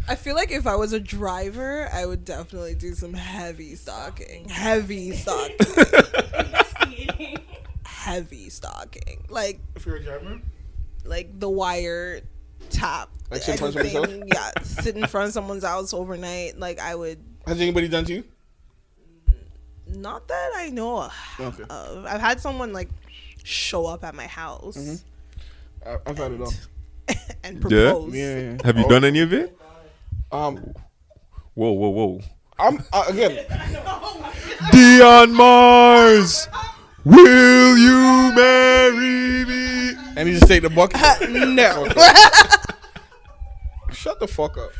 I feel like if I was a driver, I would definitely do some heavy stalking. Heavy stalking. Heavy stalking. Like,
if you're a driver?
Like the wire tap.
Like sit in front of someone's house?
Yeah, sit in front of someone's house overnight. Like I would.
Has anybody done to you?
Not that I know of. Okay. I've had someone like show up at my house.
Mm-hmm. I've had it all.
And propose.
Yeah.
Have you done any of it?
Whoa. I'm again.
Dion Mars, will you marry me?
And he just take the bucket.
No.
Shut the fuck up.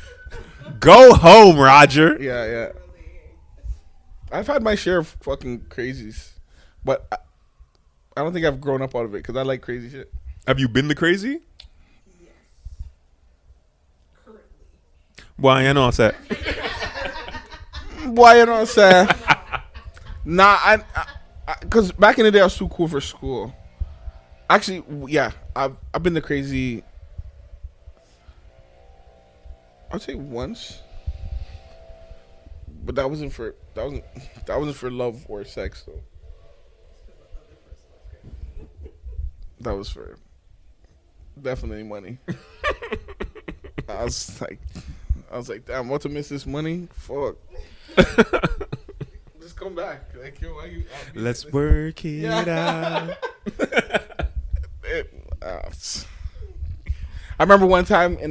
Go home, Roger.
Yeah. I've had my share of fucking crazies, but I don't think I've grown up out of it because I like crazy shit.
Have you been the crazy?
Yes. Currently.
Why you know that?
Why you know say? Nah, I because back in the day I was too cool for school. Actually, yeah, I've been the crazy. I'd say once, but that wasn't for love or sex though. That was for definitely money. I was like, damn, what to miss this money? Fuck. Just come back. Like, yo, why you?
Let's work it out.
I remember one time I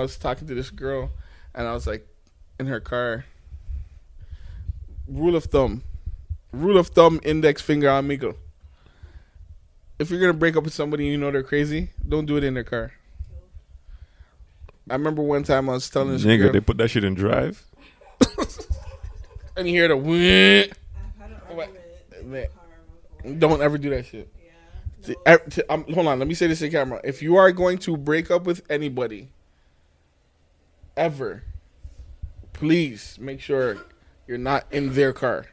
was talking to this girl, and I was like, in her car. Rule of thumb, index finger amigo. If you're gonna break up with somebody and you know they're crazy, don't do it in their car. I remember one time I was telling this girl,
they put that shit in drive.
And you hear the don't ever do that shit. Yeah. Hold on, let me say this to camera. If you are going to break up with anybody, ever, please make sure you're not in their car.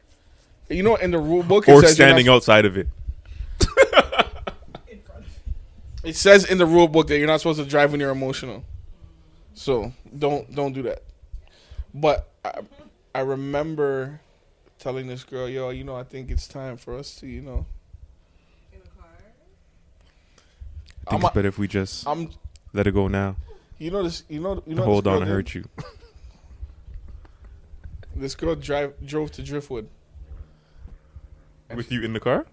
You know, in the rule book,
or standing outside of it.
It says in the rule book that you're not supposed to drive when you're emotional. So don't do that. But I remember telling this girl, yo, I think it's time for us to,
In a car.
I think it's better if we just let it go now.
This.
Hold on, I hurt you.
This girl drove to Driftwood.
With you in the car?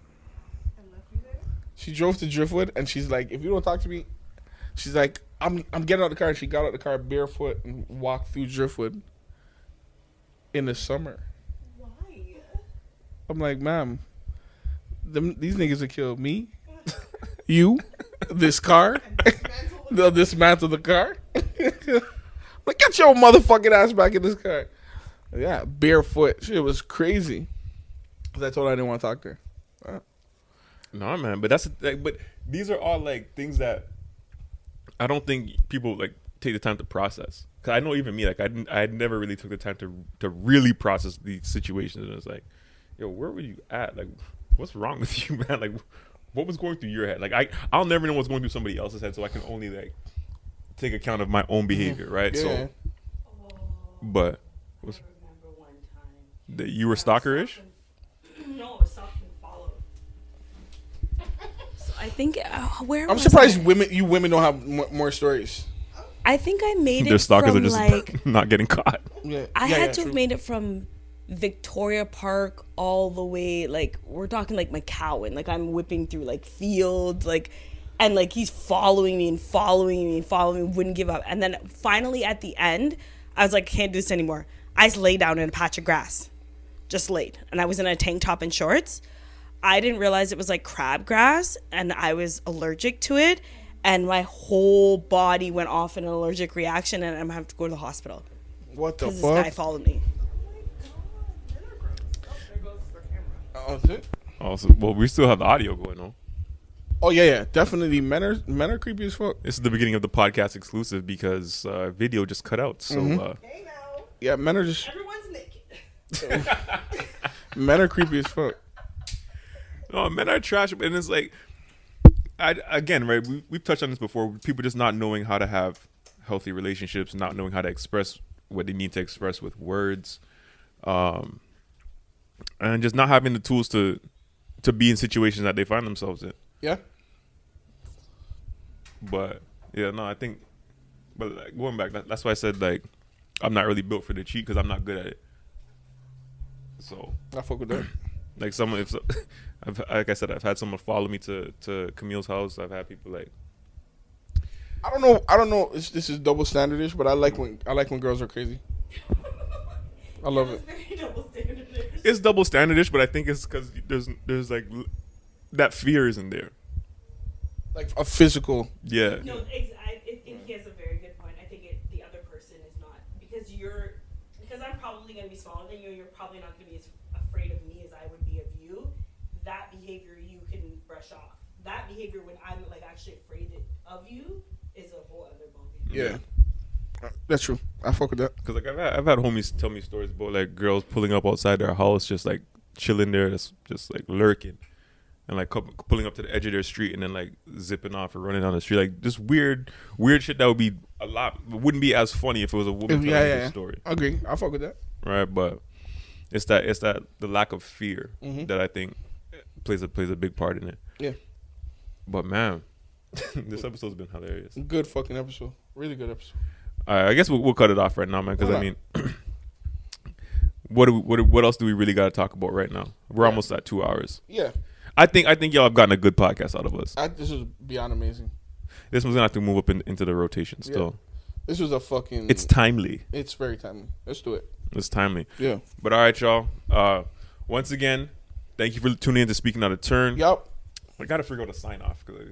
She drove to Driftwood, and she's like, if you don't talk to me, she's like, I'm getting out of the car. And she got out of the car barefoot and walked through Driftwood in the summer.
Why?
I'm like, ma'am, these niggas will kill me, you, this car, they'll dismantle the car. Like, get your motherfucking ass back in this car. Yeah, barefoot. Shit was crazy. I told her I didn't want to talk to her.
No, man, but but these are all like things that I don't think people like take the time to process. Cause I know even me, like I never really took the time to really process these situations. And it's like, yo, where were you at? Like, what's wrong with you, man? Like, what was going through your head? Like, I'll never know what's going through somebody else's head, so I can only like take account of my own behavior, right?
Yeah.
So, but
I remember one time.
that you were stalkerish?
No, it was stalked and followed.
So I think where
I'm
was
surprised
I?
you women don't have more stories.
I think I made
Their
it
stalkers
from
are just
like
not getting caught.
Yeah,
I
yeah,
had to
true.
have made it from Victoria Park all the way, like we're talking like McCowan, like I'm whipping through like fields, like, and like he's following me and following me and following me, wouldn't give up. And then finally at the end, I was like, can't do this anymore. I just lay down in a patch of grass, just laid, and I was in a tank top and shorts. I didn't realize it was like crabgrass, and I was allergic to it, and my whole body went off in an allergic reaction, and I'm gonna have to go to the hospital
What the
because this guy
fuck?
followed me.
Oh, that's it?
Also, well, we still have the audio going on.
Oh yeah, definitely. Men are creepy as fuck.
This is the beginning of the podcast exclusive because video just cut out. So
Hey now,
Yeah, men are just
everyone's naked.
men are creepy as fuck.
no, men are trash, and it's like, again, right? We've touched on this before. People just not knowing how to have healthy relationships, not knowing how to express what they need to express with words, and just not having the tools to be in situations that they find themselves in.
Yeah.
But yeah, no, I think, but like, going back, that's why I said like I'm not really built for the cheat because I'm not good at it. So
I fuck with that.
like someone, like I said, I've had someone follow me to Camille's house. I've had people like,
I don't know. This is double standardish, but I like when girls are crazy. I love it.
Very double standard.
it's double standardish, but I think it's because there's like that fear isn't there.
Like a physical.
Yeah.
No, I think he has a very good point. I think the other person is not because I'm probably going to be smaller than you. You're probably not going to be as afraid of me as I would be of you. That behavior you can brush off. That behavior when I'm like actually afraid of you is a whole other ballgame.
Yeah. That's true. I fuck with that.
Cause like I've had homies tell me stories about like girls pulling up outside their house, just like chilling there, just like lurking, and like pulling up to the edge of their street and then like zipping off or running down the street, like just weird shit that would be wouldn't be as funny if it was a woman telling the story.
I agree. I fuck with that.
Right, but it's that the lack of fear that I think plays a big part in it.
Yeah.
But man, this episode's been hilarious.
Good fucking episode. Really good episode.
All right, I guess we'll cut it off right now, man. Because I mean, what else do we really got to talk about right now? We're almost at 2 hours.
Yeah.
I think y'all have gotten a good podcast out of us.
This was beyond amazing.
This one's gonna have to move up into the rotation still.
Yeah. This was a fucking.
It's timely.
It's very timely. Let's do it.
It's timely.
Yeah.
But all right, y'all. Once again, thank you for tuning in to Speaking Out of Turn.
Yup.
I gotta figure out a sign off because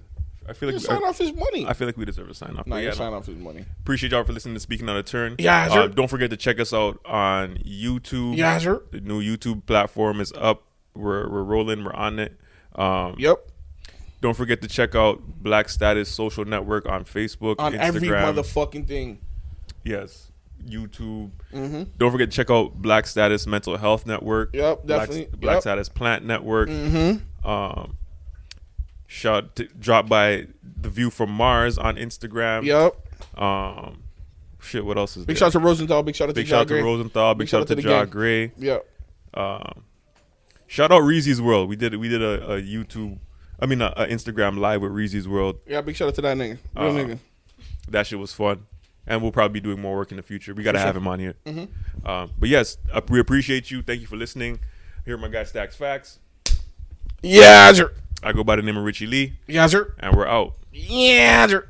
I feel like
Sign off his money.
I feel like we deserve a sign off.
No,
But
your
yeah,
sign off his money.
appreciate y'all for listening to Speaking Out of Turn.
Yeah, sir.
Don't forget to check us out on YouTube.
Yeah, sir.
The new YouTube platform is up. We're rolling. We're on it.
Yep.
Don't forget to check out Black Status Social Network on Facebook,
On
Instagram.
every motherfucking thing.
Yes. YouTube. Don't forget to check out Black Status Mental Health Network.
Yep, definitely.
Black
Yep.
Status Plant Network. Drop by The View from Mars on Instagram.
Yup.
Shit, what else is
Big
there?
shout out to Rosenthal. Big shout out to
Big shout out to
Gray.
Rosenthal. Big shout out to Ja
gang.
Gray.
Yep.
Shout out Reezy's World. We did a YouTube, a Instagram live with Reezy's World.
Yeah, big shout out to that nigga. Real nigga.
That shit was fun. And we'll probably be doing more work in the future. We got to have him on here. But yes, we appreciate you. Thank you for listening. Here are my guy Staxxx Facts.
Yeah, sir.
I go by the name of RichieeLee.
Yeah, sir.
And we're out.
Yeah, sir.